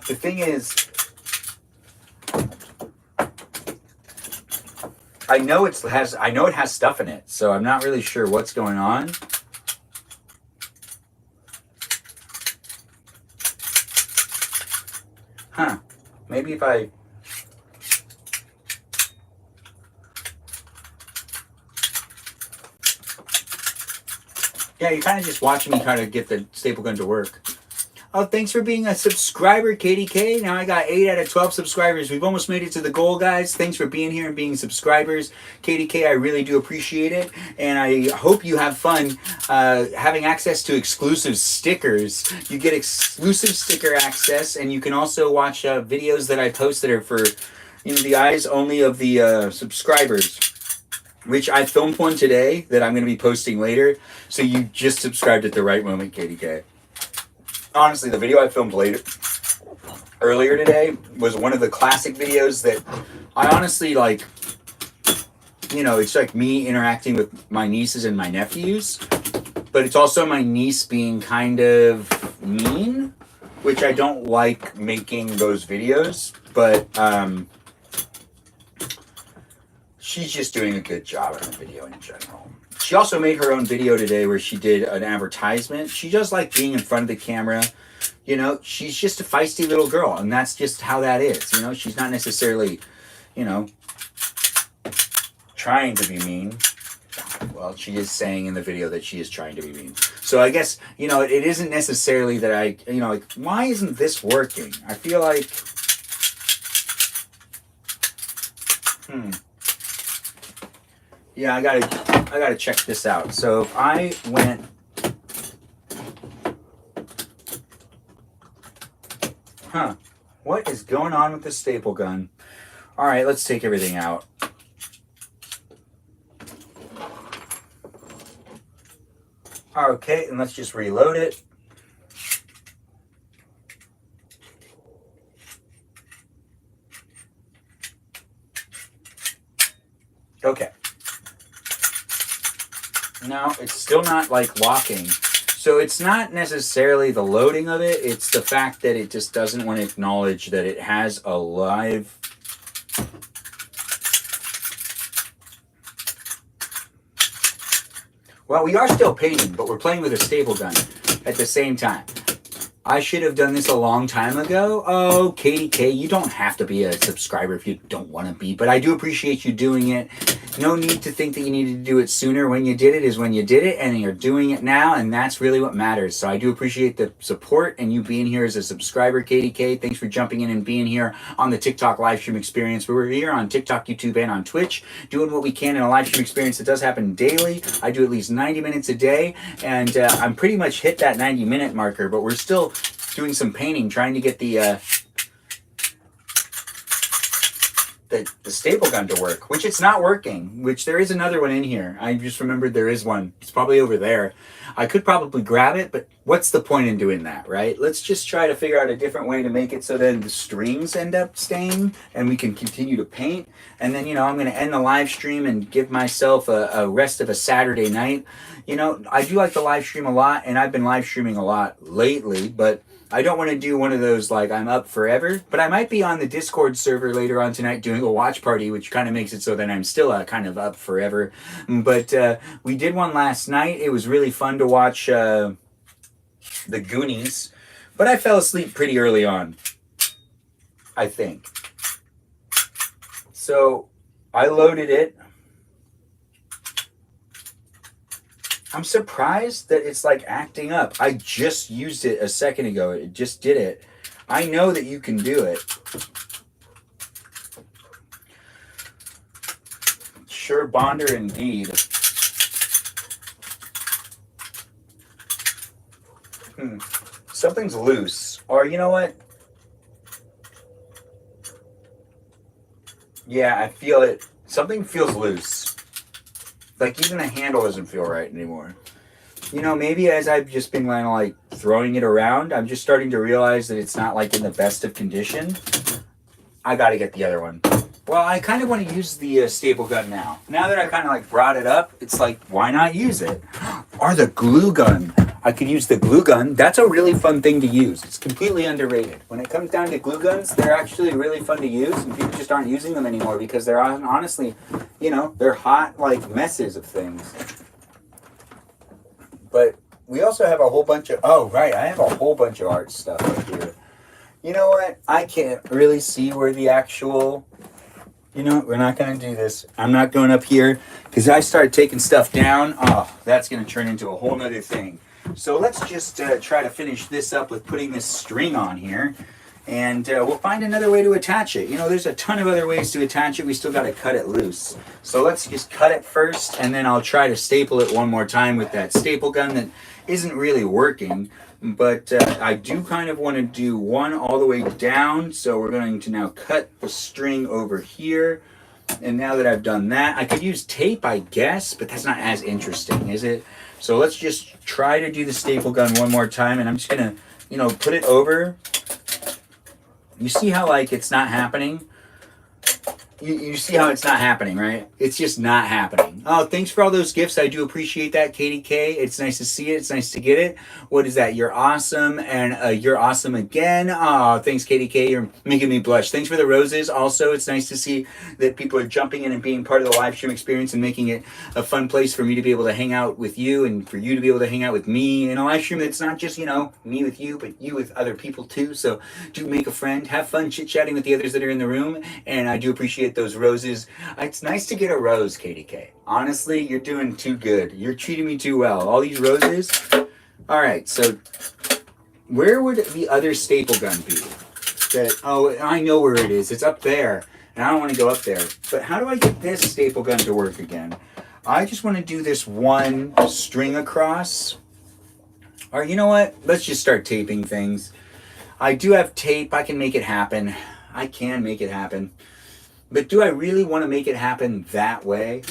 The thing is, I know it has stuff in it, so I'm not really sure what's going on. Huh. Maybe if I... yeah, you're kind of just watching me try to get the staple gun to work. Oh, thanks for being a subscriber, KDK. Now I got 8 out of 12 subscribers. We've almost made it to the goal, guys. Thanks for being here and being subscribers. KDK, I really do appreciate it. And I hope you have fun having access to exclusive stickers. You get exclusive sticker access, and you can also watch videos that I post that are for, you know, the eyes only of the subscribers. Which I filmed one today that I'm going to be posting later. So you just subscribed at the right moment, KDK. Honestly, the video I filmed earlier today was one of the classic videos that I honestly like. You know, it's like me interacting with my nieces and my nephews, but it's also my niece being kind of mean, which I don't like making those videos, but she's just doing a good job on the video in general. She also made her own video today where she did an advertisement. She does like being in front of the camera. You know, she's just a feisty little girl, and that's just how that is. You know, she's not necessarily, you know, trying to be mean. Well, she is saying in the video that she is trying to be mean. So I guess, you know, it isn't necessarily that I, you know, like, why isn't this working? I feel like, yeah, I gotta check this out. So if I went, what is going on with this staple gun? All right, let's take everything out. Okay, and let's just reload it. Okay. Now, it's still not like locking. So it's not necessarily the loading of it, it's the fact that it just doesn't want to acknowledge that it has a live Well, we are still painting, but we're playing with a staple gun at the same time. I should have done this a long time ago. Oh, Katie K, you don't have to be a subscriber if you don't want to be, but I do appreciate you doing it. No need to think that you needed to do it sooner. When you did it is when you did it, and you're doing it now, and that's really what matters. So I do appreciate the support and you being here as a subscriber, Katie K. Thanks for jumping in and being here on the TikTok live stream experience. We're here on TikTok, YouTube, and on Twitch, doing what we can in a live stream experience that does happen daily. I do at least 90 minutes a day, and I'm pretty much hit that 90-minute marker, but we're still doing some painting, trying to get the staple gun to work, which it's not working, which there is another one in here. I just remembered there is one. It's probably over there. I could probably grab it, but what's the point in doing that, right? Let's just try to figure out a different way to make it so then the strings end up staying and we can continue to paint. And then, I'm going to end the live stream and give myself a rest of a Saturday night. I do like the live stream a lot, and I've been live streaming a lot lately, but I don't want to do one of those like I'm up forever, but I might be on the Discord server later on tonight doing a watch party, which kind of makes it so that I'm still kind of up forever. But we did one last night. It was really fun to watch The Goonies, but I fell asleep pretty early on, I think. So I loaded it. I'm surprised that it's like acting up. I just used it a second ago. It just did it. I know that you can do it. Sure, Bonder indeed. Something's loose. Or you know what? Yeah, I feel it. Something feels loose. Like even the handle doesn't feel right anymore. Maybe as I've just been kind of like throwing it around, I'm just starting to realize that it's not like in the best of condition. I got to get the other one. Well, I kind of want to use the staple gun now. Now that I kind of like brought it up, it's like, why not use it? Or the glue gun. I could use the glue gun. That's a really fun thing to use. It's completely underrated. When it comes down to glue guns, they're actually really fun to use, and people just aren't using them anymore because they're honestly, they're hot like messes of things. But we also have a whole bunch of, I have a whole bunch of art stuff right here. You know what? I can't really see where the actual, we're not going to do this. I'm not going up here because I start taking stuff down. Oh, that's going to turn into a whole nother thing. So let's just try to finish this up with putting this string on here, and we'll find another way to attach it. There's a ton of other ways to attach it. We still got to cut it loose. So let's just cut it first, and then I'll try to staple it one more time with that staple gun that isn't really working. But I do kind of want to do one all the way down. So we're going to now cut the string over here. And now that I've done that, I could use tape, I guess, but that's not as interesting, is it? So let's just try to do the staple gun one more time, and I'm just going to, put it over. You see how, like, it's not happening? You see how it's not happening, right? It's just not happening. Oh, thanks for all those gifts. I do appreciate that, Katie K. It's nice to see it. It's nice to get it. What is that? You're awesome, and you're awesome again. Oh, thanks, Katie K. You're making me blush. Thanks for the roses. Also, it's nice to see that people are jumping in and being part of the live stream experience and making it a fun place for me to be able to hang out with you and for you to be able to hang out with me in a live stream that's not just, me with you, but you with other people too. So do make a friend. Have fun chit-chatting with the others that are in the room, and I do appreciate those roses. It's nice to get a rose, Katie K. Honestly, you're doing too good. You're treating me too well. All these roses. All right, so where would the other staple gun be? I know where it is. It's up there, and I don't want to go up there. But how do I get this staple gun to work again? I just want to do this one string across. Or you know what? Let's just start taping things. I do have tape. I can make it happen. I can make it happen. But do I really want to make it happen that way?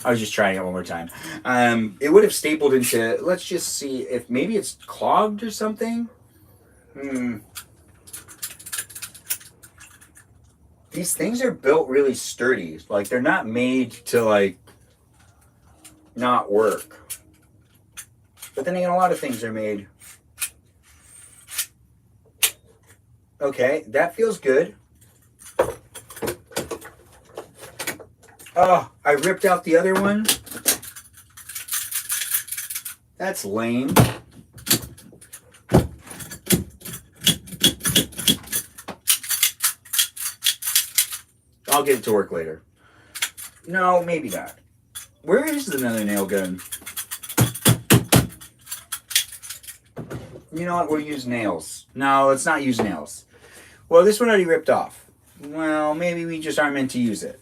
I was just trying it one more time. It would have stapled into, let's just see if maybe it's clogged or something. These things are built really sturdy. Like they're not made to like not work. But then again, a lot of things are made. Okay, that feels good. Oh, I ripped out the other one. That's lame. I'll get it to work later. No, maybe not. Where is another nail gun? You know what? We'll use nails. No, let's not use nails. Well, this one already ripped off. Well, maybe we just aren't meant to use it.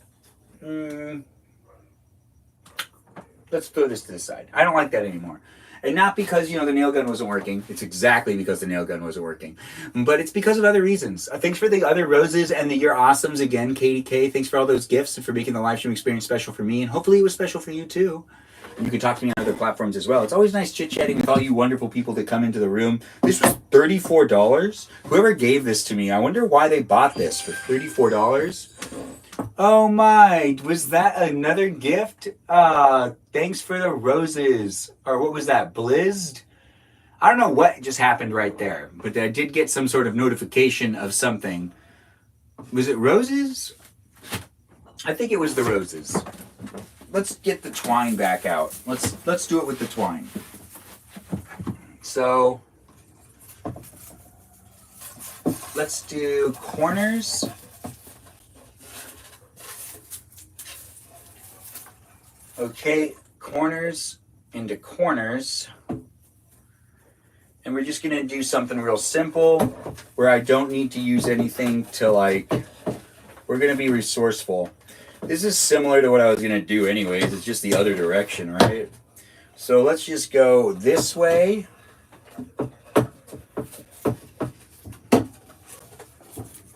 Let's throw this to the side. I don't like that anymore. And not because, the nail gun wasn't working. It's exactly because the nail gun wasn't working. But it's because of other reasons. Thanks for the other roses and the You're Awesomes again, Katie K. Thanks for all those gifts and for making the live stream experience special for me. And hopefully it was special for you too. And you can talk to me on other platforms as well. It's always nice chit-chatting with all you wonderful people that come into the room. This was $34. Whoever gave this to me, I wonder why they bought this for $34. Oh my, was that another gift? Thanks for the roses. Or what was that, Blizzed? I don't know what just happened right there, but I did get some sort of notification of something. Was it roses? I think it was the roses. Let's get the twine back out. Let's do it with the twine. So, let's do corners. Okay, corners into corners. And we're just going to do something real simple where I don't need to use anything to we're going to be resourceful. This is similar to what I was going to do anyways. It's just the other direction, right? So let's just go this way.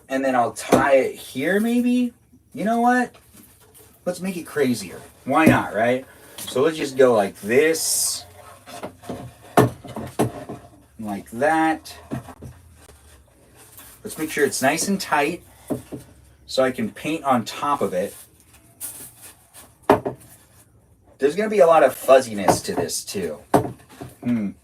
And then I'll tie it here maybe. You know what? Let's make it crazier. Why not, right? So let's just go like this. Like that. Let's make sure it's nice and tight so I can paint on top of it. There's going to be a lot of fuzziness to this too. I'm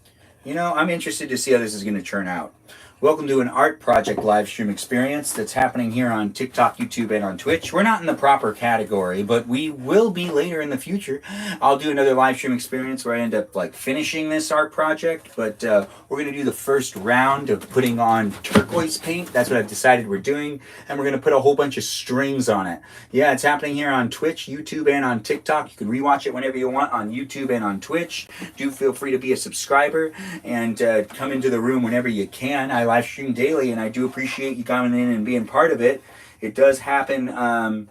interested to see how this is going to turn out. Welcome to an art project live stream experience that's happening here on TikTok, YouTube, and on Twitch. We're not in the proper category, but we will be later in the future. I'll do another live stream experience where I end up finishing this art project, but we're going to do the first round of putting on turquoise paint. That's what I've decided we're doing, and we're going to put a whole bunch of strings on it. Yeah, it's happening here on Twitch, YouTube, and on TikTok. You can rewatch it whenever you want on YouTube and on Twitch. Do feel free to be a subscriber and come into the room whenever you can. I live stream daily, and I do appreciate you coming in and being part of it. It does happen,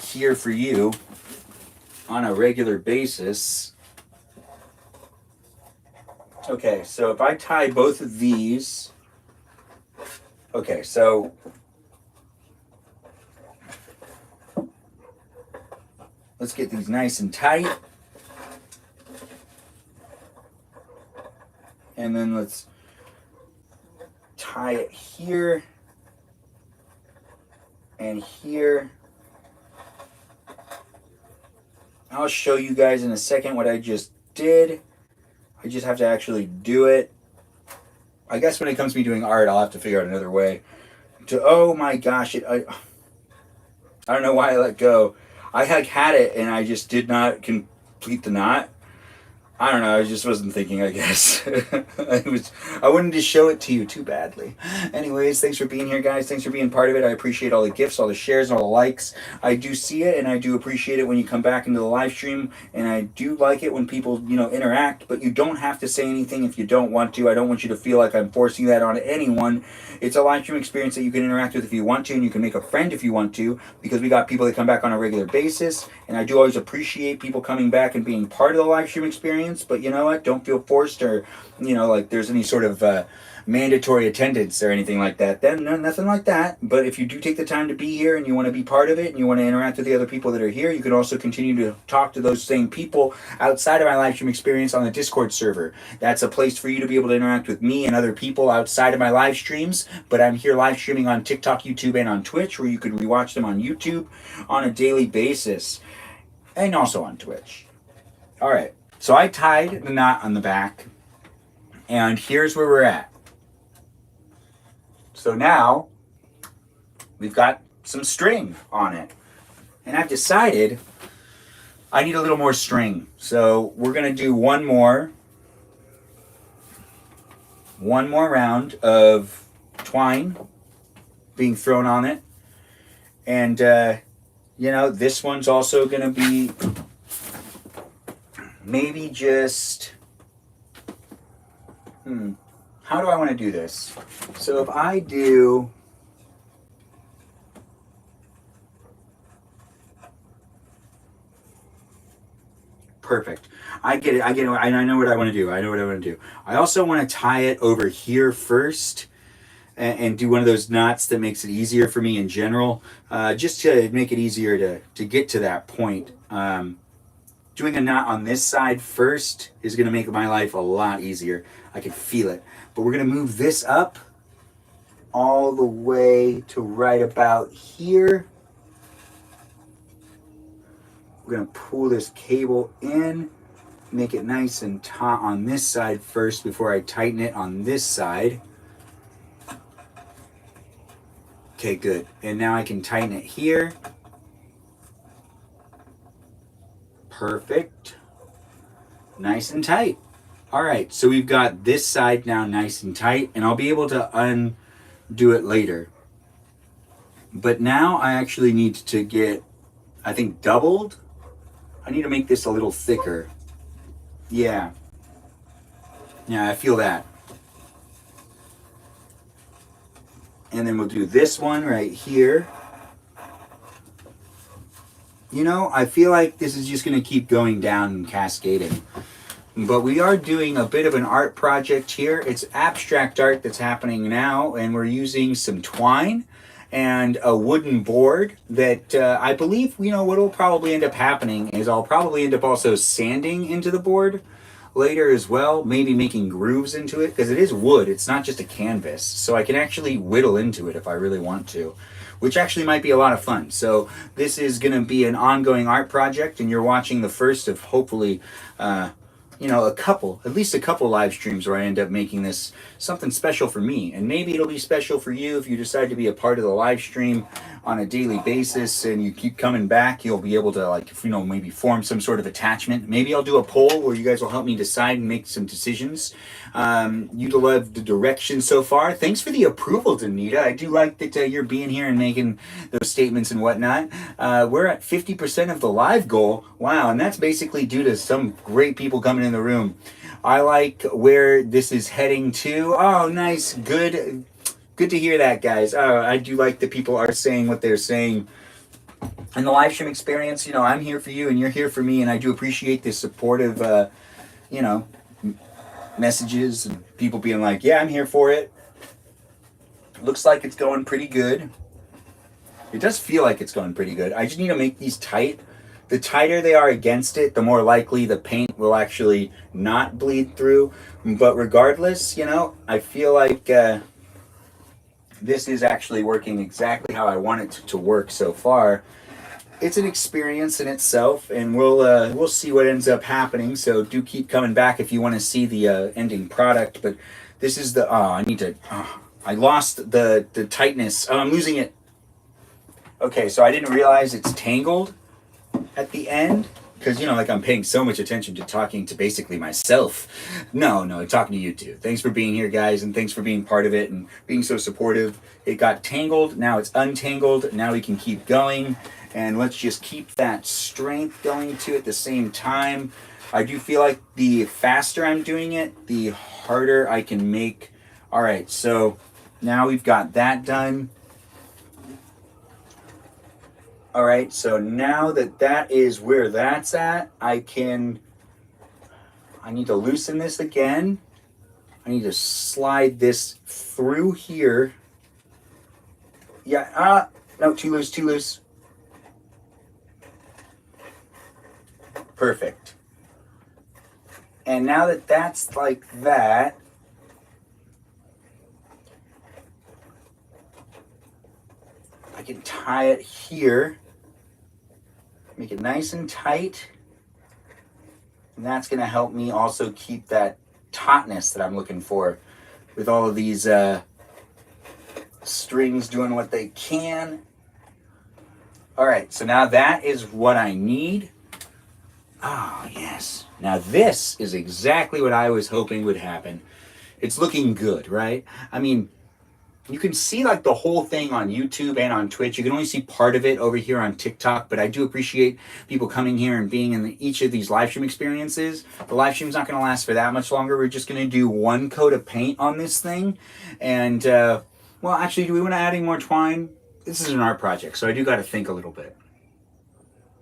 here for you on a regular basis. Okay, so if I tie both of these, okay, so let's get these nice and tight. And then let's tie it here and here. I'll show you guys in a second what I just did. I just have to actually do it. I guess when it comes to me doing art, I'll have to figure out another way to, oh my gosh, I don't know why I let go. I had it and I just did not complete the knot. I don't know, I just wasn't thinking, I guess. I wanted to show it to you too badly. Anyways, thanks for being here, guys. Thanks for being part of it. I appreciate all the gifts, all the shares, all the likes. I do see it, and I do appreciate it when you come back into the live stream, and I do like it when people, interact, but you don't have to say anything if you don't want to. I don't want you to feel like I'm forcing that on anyone. It's a live stream experience that you can interact with if you want to, and you can make a friend if you want to, because we got people that come back on a regular basis, and I do always appreciate people coming back and being part of the live stream experience. But you know what? Don't feel forced or, there's any sort of mandatory attendance or anything like that. Then nothing like that. But if you do take the time to be here and you want to be part of it and you want to interact with the other people that are here, you can also continue to talk to those same people outside of my live stream experience on the Discord server. That's a place for you to be able to interact with me and other people outside of my live streams. But I'm here live streaming on TikTok, YouTube, and on Twitch, where you can rewatch them on YouTube on a daily basis. And also on Twitch. All right. So I tied the knot on the back, and here's where we're at. So now we've got some string on it, and I've decided I need a little more string. So we're going to do one more round of twine being thrown on it. And, you know, this one's also going to be maybe just, how do I want to do this? So if I do, perfect. I get it. I know what I want to do. I also want to tie it over here first and do one of those knots that makes it easier for me in general, just to make it easier to get to that point. Doing a knot on this side first is going to make my life a lot easier. I can feel it. But we're going to move this up all the way to right about here. We're going to pull this cable in, make it nice and taut on this side first before I tighten it on this side. Okay, good. And now I can tighten it here. Perfect. Nice and tight. All right, so we've got this side now nice and tight, and I'll be able to undo it later. But now I actually need to get, I think, doubled. I need to make this a little thicker. Yeah. Yeah, I feel that. And then we'll do this one right here. You know, I feel like this is just going to keep going down and cascading. But we are doing a bit of an art project here. It's abstract art that's happening now, and we're using some twine and a wooden board that I believe, you know, what will probably end up happening is I'll probably end up also sanding into the board later as well, maybe making grooves into it, because it is wood. It's not just a canvas, so I can actually whittle into it if I really want to, which actually might be a lot of fun. So this is going to be an ongoing art project, and you're watching the first of hopefully you know, at least a couple live streams where I end up making this something special for me. And maybe it'll be special for you if you decide to be a part of the live stream on a daily basis and you keep coming back. You'll be able to, like, you know, maybe form some sort of attachment. Maybe I'll do a poll where you guys will help me decide and make some decisions. You love the direction so far. Thanks for the approval, Danita. I do like that you're being here and making those statements and whatnot. We're at 50% of the live goal. Wow, and that's basically due to some great people coming in the room. I like where this is heading to. Oh, nice. Good to hear that, guys. I do like that people are saying what they're saying. And the live stream experience, you know, I'm here for you and you're here for me, and I do appreciate the supportive, you know, messages and people being like, yeah, I'm here for it. Looks like it's going pretty good. It does feel like it's going pretty good. I just need to make these tight. The tighter they are against it, the more likely the paint will actually not bleed through. But regardless, you know, I feel like this is actually working exactly how I want it to work so far. It's an experience in itself, and we'll see what ends up happening. So do keep coming back if you want to see the ending product. But this is the I lost the tightness. Oh, I'm losing it. Okay, so I didn't realize it's tangled at the end, because, you know, like, I'm paying so much attention to talking to basically myself. No, talking to you too. Thanks for being here, guys, and thanks for being part of it and being so supportive. It got tangled, now it's untangled, now we can keep going, and let's just keep that strength going too at the same time. I do feel like the faster I'm doing it, the harder I can make. All right, so now we've got that done. All right, so now that is where that's at, I need to loosen this again. I need to slide this through here. Yeah, no, too loose. Perfect. And now that that's like that, I can tie it here. Make it nice and tight. And that's going to help me also keep that tautness that I'm looking for with all of these strings doing what they can. All right, so now that is what I need. Oh, yes. Now this is exactly what I was hoping would happen. It's looking good, right? I mean, you can see like the whole thing on YouTube and on Twitch. You can only see part of it over here on TikTok, but I do appreciate people coming here and being in each of these live stream experiences. The live stream's not going to last for that much longer. We're just going to do one coat of paint on this thing. And, well, actually, do we want to add any more twine? This is an art project, so I do got to think a little bit.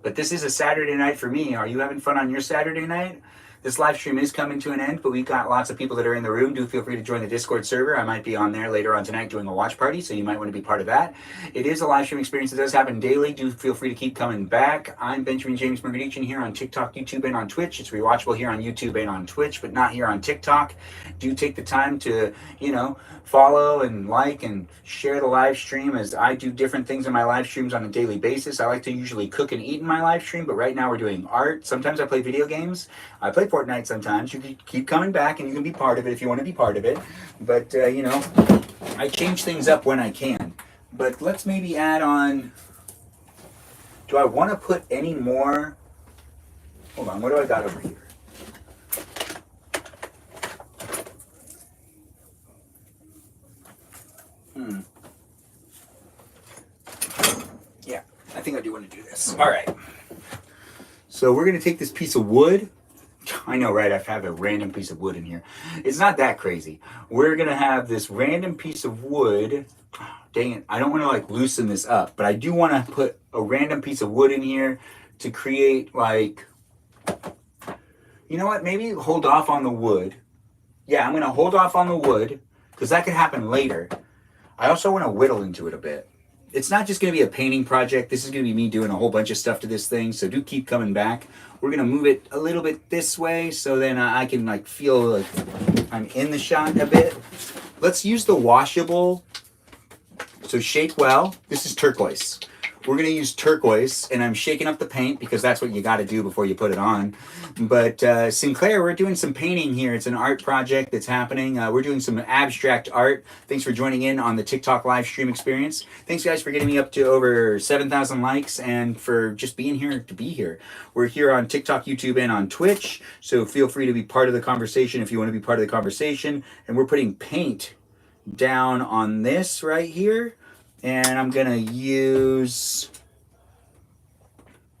But this is a Saturday night for me. Are you having fun on your Saturday night? This live stream is coming to an end, but we've got lots of people that are in the room. Do feel free to join the Discord server. I might be on there later on tonight doing a watch party, so you might want to be part of that. It is a live stream experience that does happen daily. Do feel free to keep coming back. I'm Benjamin James Magrdichian here on TikTok, YouTube, and on Twitch. It's rewatchable here on YouTube and on Twitch, but not here on TikTok. Do take the time to, follow and like and share the live stream, as I do different things in my live streams on a daily basis. I like to usually cook and eat in my live stream, but right now we're doing art. Sometimes I play video games. I play Fortnite sometimes. You can keep coming back and you can be part of it if you want to be part of it. But, I change things up when I can. But let's maybe add on, do I want to put any more? Hold on, what do I got over here? Yeah, I think I do want to do this. All right. So we're going to take this piece of wood. I know, right? I have a random piece of wood in here. It's not that crazy. We're going to have this random piece of wood. Dang it. I don't want to like loosen this up, but I do want to put a random piece of wood in here to create like, you know what? Maybe hold off on the wood. Yeah, I'm going to hold off on the wood because that could happen later. I also want to whittle into it a bit. It's not just going to be a painting project. This is going to be me doing a whole bunch of stuff to this thing. So do keep coming back. We're going to move it a little bit this way so then I can like feel like I'm in the shot a bit. Let's use the washable. So shake well. This is turquoise. We're going to use turquoise, and I'm shaking up the paint because that's what you got to do before you put it on. But Sinclair, we're doing some painting here. It's an art project that's happening. We're doing some abstract art. Thanks for joining in on the TikTok live stream experience. Thanks, guys, for getting me up to over 7,000 likes and for just being here to be here. We're here on TikTok, YouTube, and on Twitch, so feel free to be part of the conversation if you want to be part of the conversation. And we're putting paint down on this right here. And I'm going to use,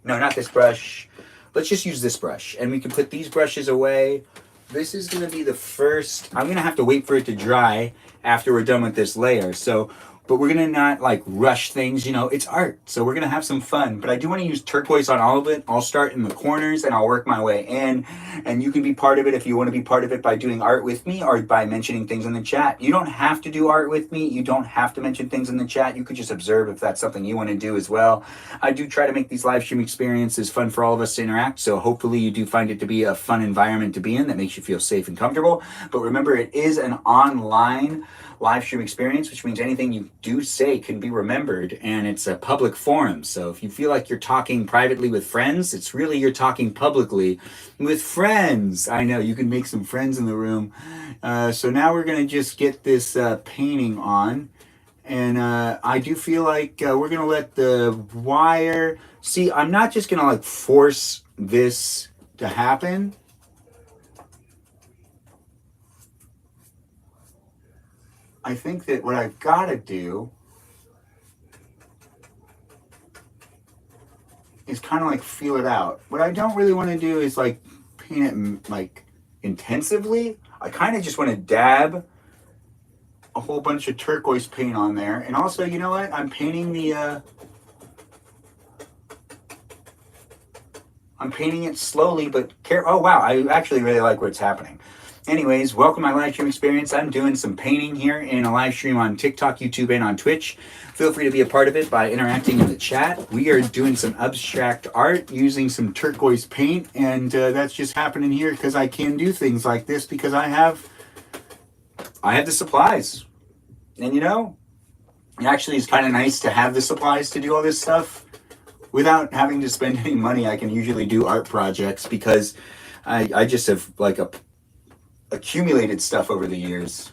no, not this brush. Let's just use this brush. And we can put these brushes away. This is going to be the first, I'm going to have to wait for it to dry after we're done with this layer. So, but we're going to not like rush things, it's art. So we're going to have some fun. But I do want to use turquoise on all of it. I'll start in the corners and I'll work my way in. And you can be part of it if you want to be part of it by doing art with me or by mentioning things in the chat. You don't have to do art with me. You don't have to mention things in the chat. You could just observe if that's something you want to do as well. I do try to make these live stream experiences fun for all of us to interact. So hopefully you do find it to be a fun environment to be in that makes you feel safe and comfortable. But remember, it is an online live stream experience, which means anything you do say can be remembered, and it's a public forum. So if you feel like you're talking privately with friends, it's really you're talking publicly with friends. I know you can make some friends in the room. So now we're going to just get this painting on, and I do feel like we're going to let the wire, see, I'm not just going to like force this to happen. I think that what I've got to do is kind of like feel it out. What I don't really want to do is like paint it like intensively. I kind of just want to dab a whole bunch of turquoise paint on there. And also, you know what? I'm painting the, I'm painting it slowly, but oh wow, I actually really like what's happening. Anyways, welcome to my live stream experience. I'm doing some painting here in a live stream on TikTok, YouTube, and on Twitch. Feel free to be a part of it by interacting in the chat. We are doing some abstract art using some turquoise paint, and that's just happening here because I can do things like this because I have the supplies. And it actually is kind of nice to have the supplies to do all this stuff without having to spend any money. I can usually do art projects because I just have like accumulated stuff over the years.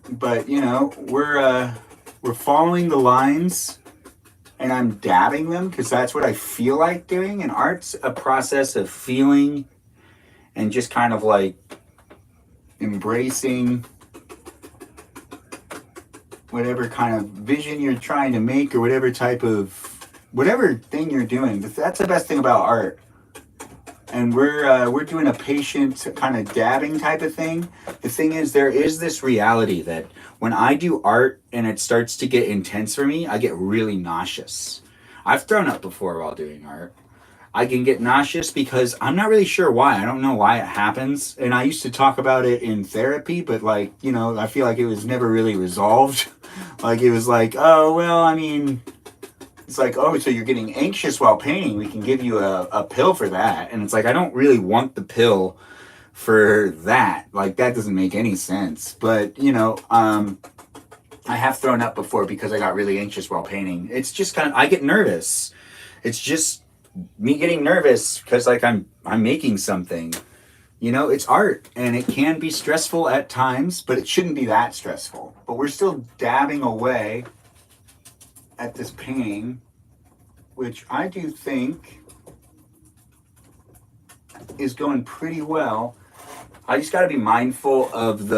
But we're following the lines and I'm dabbing them because that's what I feel like doing. And art's a process of feeling and just kind of like embracing whatever kind of vision you're trying to make, or whatever thing you're doing. That's the best thing about art. And we're doing a patient kind of dabbing type of thing. The thing is, there is this reality that when I do art and it starts to get intense for me, I get really nauseous. I've thrown up before while doing art. I can get nauseous because I'm not really sure why. I don't know why it happens. And I used to talk about it in therapy, but like, I feel like it was never really resolved. Like it was like, oh, well, I mean, it's like, oh, so you're getting anxious while painting. We can give you a pill for that. And it's like, I don't really want the pill for that. Like, that doesn't make any sense. But, I have thrown up before because I got really anxious while painting. It's just I get nervous. It's just me getting nervous because like I'm making something. It's art and it can be stressful at times, but it shouldn't be that stressful. But we're still dabbing away at this painting, which I do think is going pretty well. I just got to be mindful of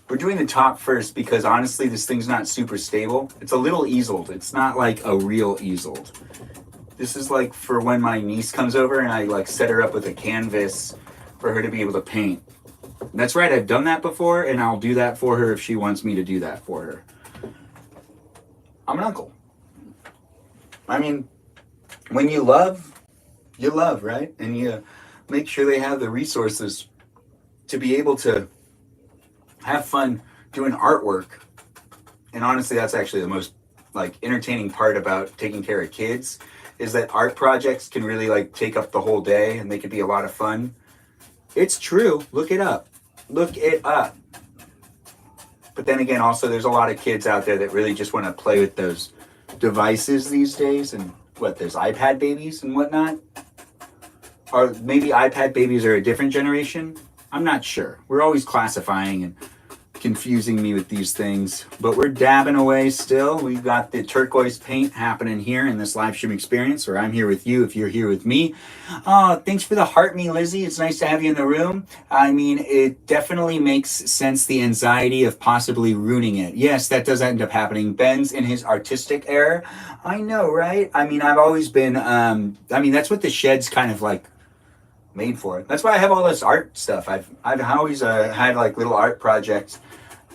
we're doing the top first because honestly this thing's not super stable. It's a little easeled. It's not like a real easeled. This is like for when my niece comes over and I like set her up with a canvas for her to be able to paint. And that's right, I've done that before, and I'll do that for her if she wants me to do that for her. I'm an uncle. I mean, when you love, right? And you make sure they have the resources to be able to have fun doing artwork. And honestly, that's actually the most like entertaining part about taking care of kids, is that art projects can really like take up the whole day and they can be a lot of fun. It's true. Look it up. Look it up. But then again, also, there's a lot of kids out there that really just want to play with those devices these days. And there's iPad babies and whatnot? Or maybe iPad babies are a different generation? I'm not sure. We're always classifying and confusing me with these things. But we're dabbing away still. We've got the turquoise paint happening here in this live stream experience, where I'm here with you if you're here with me. Oh, thanks for the heart me, Lizzie. It's nice to have you in the room. I mean, it definitely makes sense, the anxiety of possibly ruining it. Yes, that does end up happening. Ben's in his artistic era. I know, right? I mean, I've always been, that's what the shed's kind of like made for. That's why I have all this art stuff. I've always had like little art projects,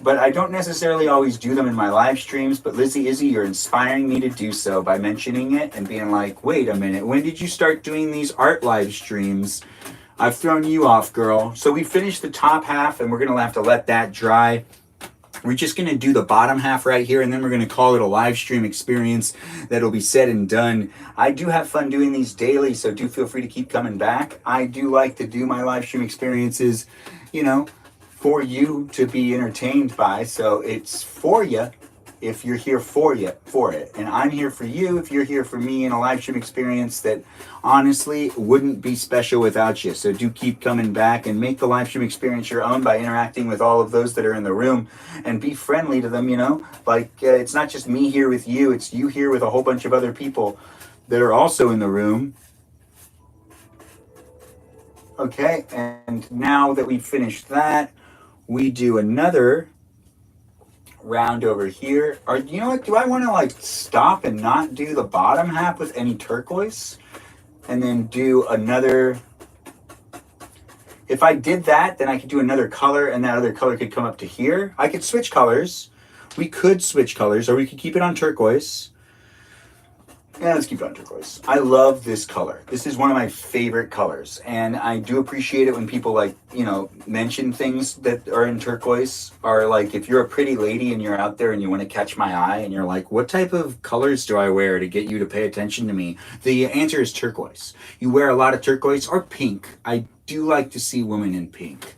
but I don't necessarily always do them in my live streams. But Lizzie Izzy, you're inspiring me to do so by mentioning it and being like, wait a minute, when did you start doing these art live streams? I've thrown you off, girl. So we finished the top half and we're gonna have to let that dry. We're just going to do the bottom half right here, and then we're going to call it a live stream experience that'll be said and done. I do have fun doing these daily, so do feel free to keep coming back. I do like to do my live stream experiences, for you to be entertained by. So it's for you if you're here for it. And I'm here for you if you're here for me in a live stream experience that honestly wouldn't be special without you. So do keep coming back and make the live stream experience your own by interacting with all of those that are in the room and be friendly to them, it's not just me here with you, it's you here with a whole bunch of other people that are also in the room. Okay, and now that we've finished that, we do another round over here. Or you know what, do I want to stop and not do the bottom half with any turquoise and then do another? If I did that, then I could do another color, and that other color could come up to here. I could switch colors. We could switch colors, or we could keep it on turquoise. Yeah, let's keep it on turquoise. I love this color. This is one of my favorite colors. And I do appreciate it when people mention things that are in turquoise. Or if you're a pretty lady and you're out there and you want to catch my eye and you're like, what type of colors do I wear to get you to pay attention to me? The answer is turquoise. You wear a lot of turquoise or pink. I do like to see women in pink.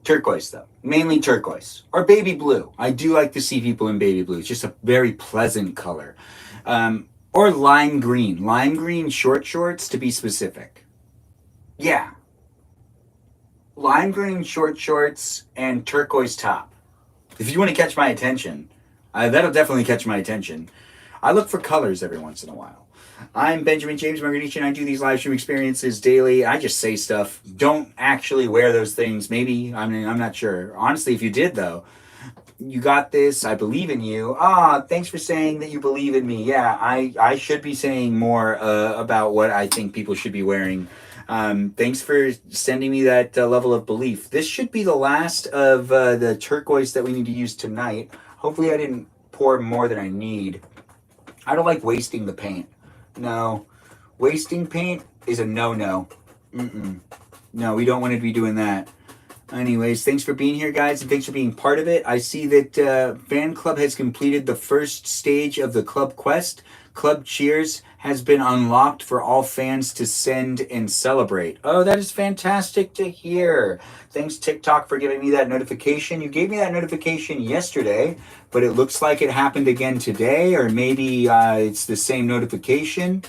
Turquoise though, mainly turquoise or baby blue. I do like to see people in baby blue. It's just a very pleasant color. Or lime green short shorts to be specific. Yeah. Lime green short shorts and turquoise top. If you want to catch my attention, That'll definitely catch my attention. I look for colors every once in a while. I'm Benjamin James Magrdichian. I do these live stream experiences daily. I just say stuff. Don't actually wear those things. Maybe. I mean, I'm not sure. Honestly, if you did, though, you got this. I believe in you. Thanks for saying that you believe in me. Yeah, I should be saying more about what I think people should be wearing. Thanks for sending me that level of belief. This should be the last of the turquoise that we need to use tonight. Hopefully I didn't pour more than I need. I don't like wasting the paint. No. Wasting paint is a no-no. No, we don't want to be doing that. Anyways, thanks for being here, guys, and thanks for being part of it. I see that Fan Club has completed the first stage of the Club Quest. Club Cheers has been unlocked for all fans to send and celebrate. Oh, that is fantastic to hear. Thanks, TikTok, for giving me that notification. You gave me that notification yesterday, but it looks like it happened again today, or maybe it's the same notification.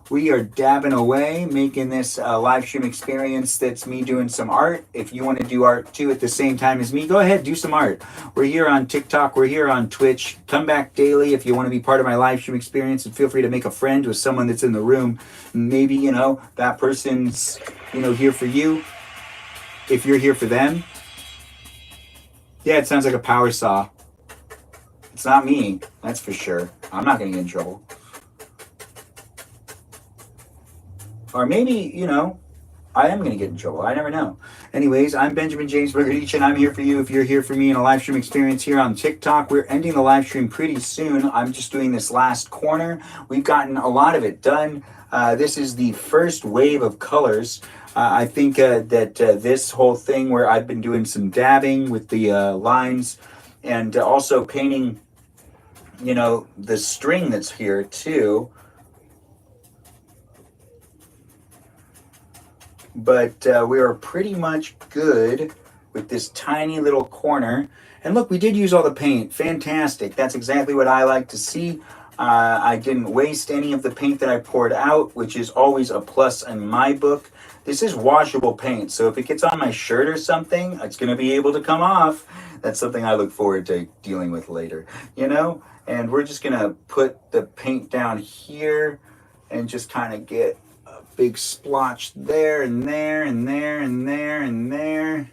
We are dabbing away, making this a live stream experience that's me doing some art. If you want to do art too at the same time as me, go ahead, do some art. We're here on TikTok. We're here on Twitch. Come back daily if you want to be part of my live stream experience, and feel free to make a friend with someone that's in the room. Maybe, that person's, here for you. If you're here for them. Yeah, it sounds like a power saw. It's not me, that's for sure. I'm not going to get in trouble. Or maybe, I am going to get in trouble. I never know. Anyways, I'm Benjamin James Magrdichian. I'm here for you if you're here for me in a live stream experience here on TikTok. We're ending the live stream pretty soon. I'm just doing this last corner. We've gotten a lot of it done. This is the first wave of colors. I think that this whole thing where I've been doing some dabbing with the lines and also painting, the string that's here too. But we are pretty much good with this tiny little corner. And look, we did use all the paint. Fantastic. That's exactly what I like to see. I didn't waste any of the paint that I poured out, which is always a plus in my book. This is washable paint, so if it gets on my shirt or something, it's going to be able to come off. That's something I look forward to dealing with later, And we're just going to put the paint down here and just kind of get big splotch there and there and there and there and there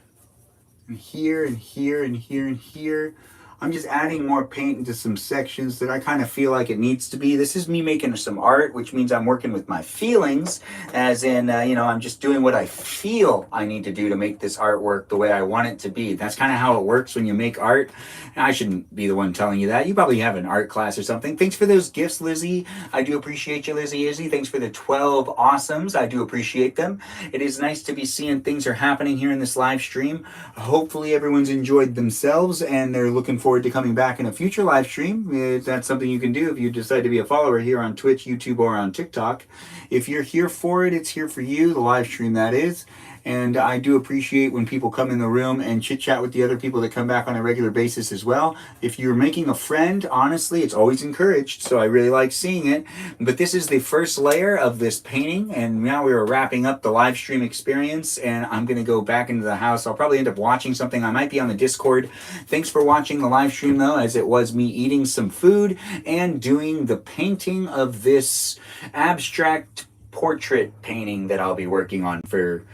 and here and here and here and here. I'm just adding more paint into some sections that I kind of feel like it needs to be. This is me making some art, which means I'm working with my feelings, as in, I'm just doing what I feel I need to do to make this artwork the way I want it to be. That's kind of how it works when you make art. And I shouldn't be the one telling you that. You probably have an art class or something. Thanks for those gifts, Lizzie. I do appreciate you, Lizzie Izzy. Thanks for the 12 awesomes. I do appreciate them. It is nice to be seeing things are happening here in this live stream. Hopefully everyone's enjoyed themselves and they're looking forward to coming back in a future live stream. That's something you can do if you decide to be a follower here on Twitch, YouTube, or on TikTok. If you're here for it, it's here for you, the live stream that is. And I do appreciate when people come in the room and chit chat with the other people that come back on a regular basis as well. If you're making a friend, honestly, it's always encouraged. So I really like seeing it. But this is the first layer of this painting. And now we are wrapping up the live stream experience. And I'm going to go back into the house. I'll probably end up watching something. I might be on the Discord. Thanks for watching the live stream, though, as it was me eating some food and doing the painting of this abstract portrait painting that I'll be working on for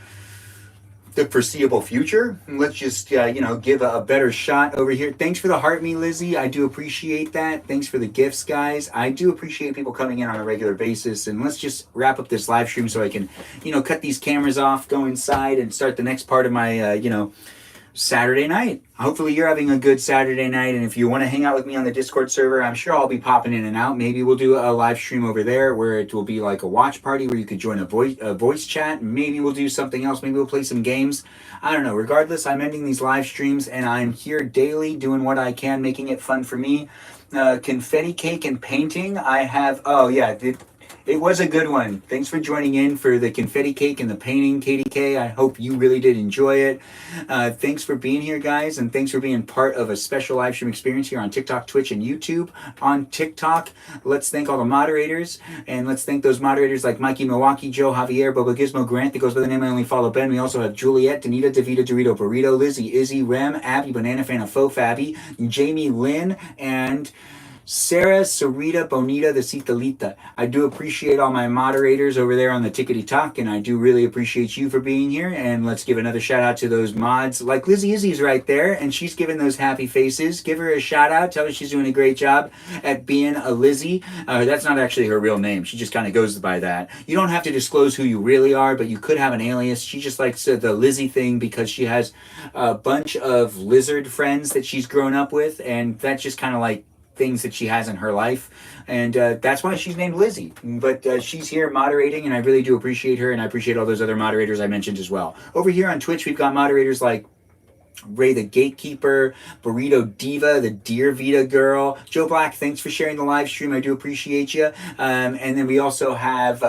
the foreseeable future. Let's just give a better shot over here. Thanks for the heart me, Lizzie. I do appreciate that. Thanks for the gifts, guys. I do appreciate people coming in on a regular basis. And let's just wrap up this live stream so I can cut these cameras off, go inside, and start the next part of my Saturday night. Hopefully you're having a good Saturday night, and if you want to hang out with me on the Discord server, I'm sure I'll be popping in and out. Maybe we'll do a live stream over there where it will be like a watch party where you could join a voice chat. Maybe we'll do something else. Maybe we'll play some games. I don't know. Regardless, I'm ending these live streams, and I'm here daily doing what I can, making it fun for me. Confetti cake and painting. I have, It was a good one. Thanks for joining in for the confetti cake and the painting, Katie K. I hope you really did enjoy it. Thanks for being here, guys, and thanks for being part of a special live stream experience here on TikTok, Twitch, and YouTube. On TikTok, let's thank all the moderators, and let's thank those moderators like Mikey Milwaukee, Joe, Javier, Boba Gizmo, Grant, that goes by the name I Only Follow Ben. We also have Juliet, Danita, Davita, Dorito, Burrito, Lizzie, Izzy, Rem, Abby, Banana Fan of Faux Fabby, Jamie, Lynn, and Sarah, Sarita, Bonita, the Citalita. I do appreciate all my moderators over there on the Tickety Talk, and I do really appreciate you for being here. And let's give another shout out to those mods. Like Lizzie Izzy's right there, and she's giving those happy faces. Give her a shout out. Tell her she's doing a great job at being a Lizzie. That's not actually her real name. She just kind of goes by that. You don't have to disclose who you really are, but you could have an alias. She just likes the Lizzie thing because she has a bunch of lizard friends that she's grown up with, and that's just kind of like things that she has in her life, and that's why she's named Lizzie. But she's here moderating, and I really do appreciate her, and I appreciate all those other moderators I mentioned as well. Over here on Twitch, we've got moderators like Ray the Gatekeeper, Burrito Diva, the Dear Vita Girl, Joe Black, thanks for sharing the live stream, I do appreciate you. And then we also have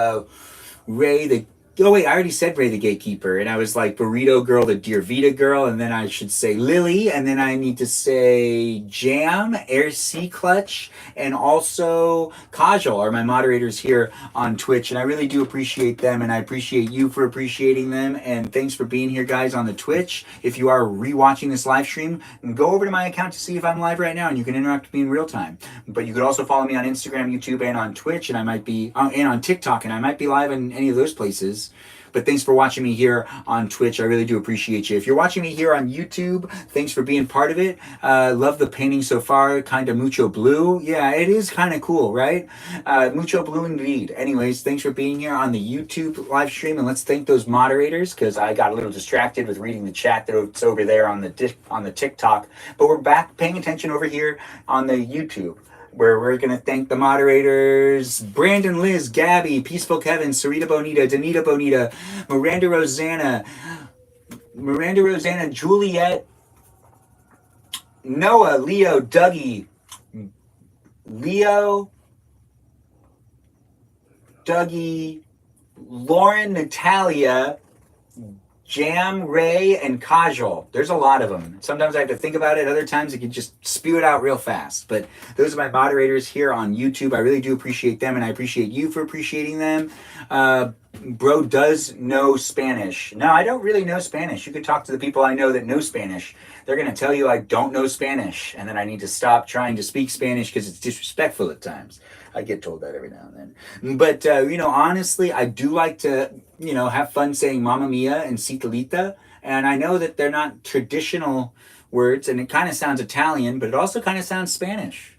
Ray the Oh wait, I already said Ray the Gatekeeper, and I was like Burrito Girl, the Dear Vita Girl, and then I should say Lily, and then I need to say Jam, Air C Clutch, and also Kajal are my moderators here on Twitch, and I really do appreciate them, and I appreciate you for appreciating them, and thanks for being here, guys, on the Twitch. If you are rewatching this live stream, go over to my account to see if I'm live right now, and you can interact with me in real time. But you could also follow me on Instagram, YouTube, and on Twitch, and I might be, and on TikTok, and I might be live in any of those places. But thanks for watching me here on Twitch. I really do appreciate you. If you're watching me here on YouTube, thanks for being part of it. Love the painting so far. Kind of mucho blue. Yeah, it is kind of cool, right? Mucho blue indeed. Anyways, thanks for being here on the YouTube live stream. And let's thank those moderators because I got a little distracted with reading the chat that's over there on the TikTok. But we're back paying attention over here on the YouTube, where we're going to thank the moderators, Brandon, Liz, Gabby, Peaceful Kevin, Sarita Bonita, Danita Bonita, Miranda Rosanna, Juliet, Noah, Leo, Dougie, Lauren, Natalia, Jam, Ray, and Kajal. There's a lot of them. Sometimes I have to think about it. Other times I can just spew it out real fast. But those are my moderators here on YouTube. I really do appreciate them, and I appreciate you for appreciating them. Bro does know Spanish. No, I don't really know Spanish. You could talk to the people I know that know Spanish. They're going to tell you I don't know Spanish, and then I need to stop trying to speak Spanish because it's disrespectful at times. I get told that every now and then. But, honestly, I do like to, have fun saying Mamma Mia and Citalita. And I know that they're not traditional words, and it kind of sounds Italian, but it also kind of sounds Spanish.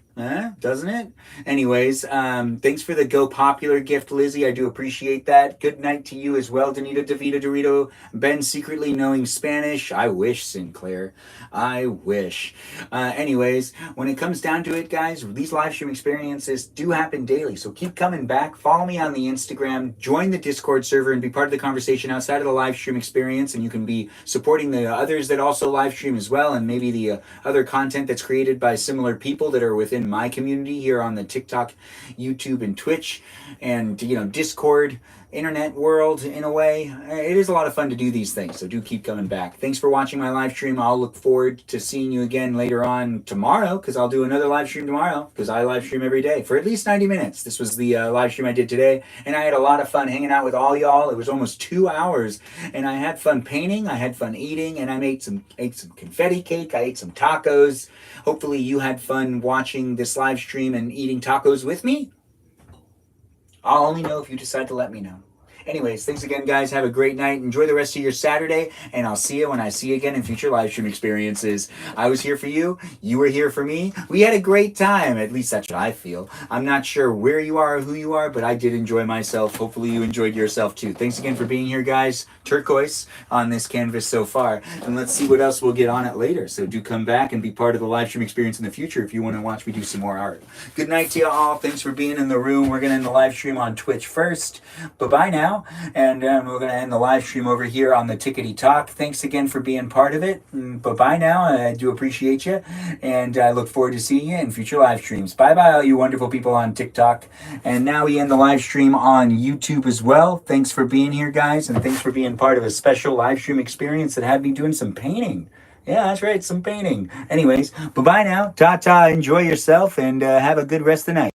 Doesn't it? Anyways, thanks for the Go Popular gift, Lizzie. I do appreciate that. Good night to you as well, Danita, Davita, Dorito. Ben secretly knowing Spanish. I wish, Sinclair. I wish. Anyways, when it comes down to it, guys, these live stream experiences do happen daily. So keep coming back. Follow me on the Instagram. Join the Discord server and be part of the conversation outside of the live stream experience. And you can be supporting the others that also live stream as well. And maybe the other content that's created by similar people that are within my community here on the TikTok, YouTube, and Twitch, and Discord, internet world in a way. It is a lot of fun to do these things, so do keep coming back. Thanks for watching my live stream. I'll look forward to seeing you again later on tomorrow, because I'll do another live stream tomorrow, because I live stream every day for at least 90 minutes. This was the live stream I did today, and I had a lot of fun hanging out with all y'all. It was almost 2 hours, and I had fun painting, I had fun eating, and I ate some confetti cake, I ate some tacos. Hopefully you had fun watching this live stream and eating tacos with me. I'll only know if you decide to let me know. Anyways, thanks again, guys. Have a great night. Enjoy the rest of your Saturday, and I'll see you when I see you again in future live stream experiences. I was here for you. You were here for me. We had a great time. At least that's what I feel. I'm not sure where you are or who you are, but I did enjoy myself. Hopefully you enjoyed yourself too. Thanks again for being here, guys. Turquoise on this canvas so far. And let's see what else we'll get on it later. So do come back and be part of the live stream experience in the future if you want to watch me do some more art. Good night to you all. Thanks for being in the room. We're going to end the live stream on Twitch first. Bye-bye now. now, and we're going to end the live stream over here on the Tickety Talk. Thanks again for being part of it. Bye-bye now. I do appreciate you, and I look forward to seeing you in future live streams. Bye-bye, all you wonderful people on TikTok. And now we end the live stream on YouTube as well. Thanks for being here, guys, and thanks for being part of a special live stream experience that had me doing some painting. Yeah, that's right, some painting. Anyways, bye-bye now. Ta-ta, enjoy yourself, and have a good rest of the night.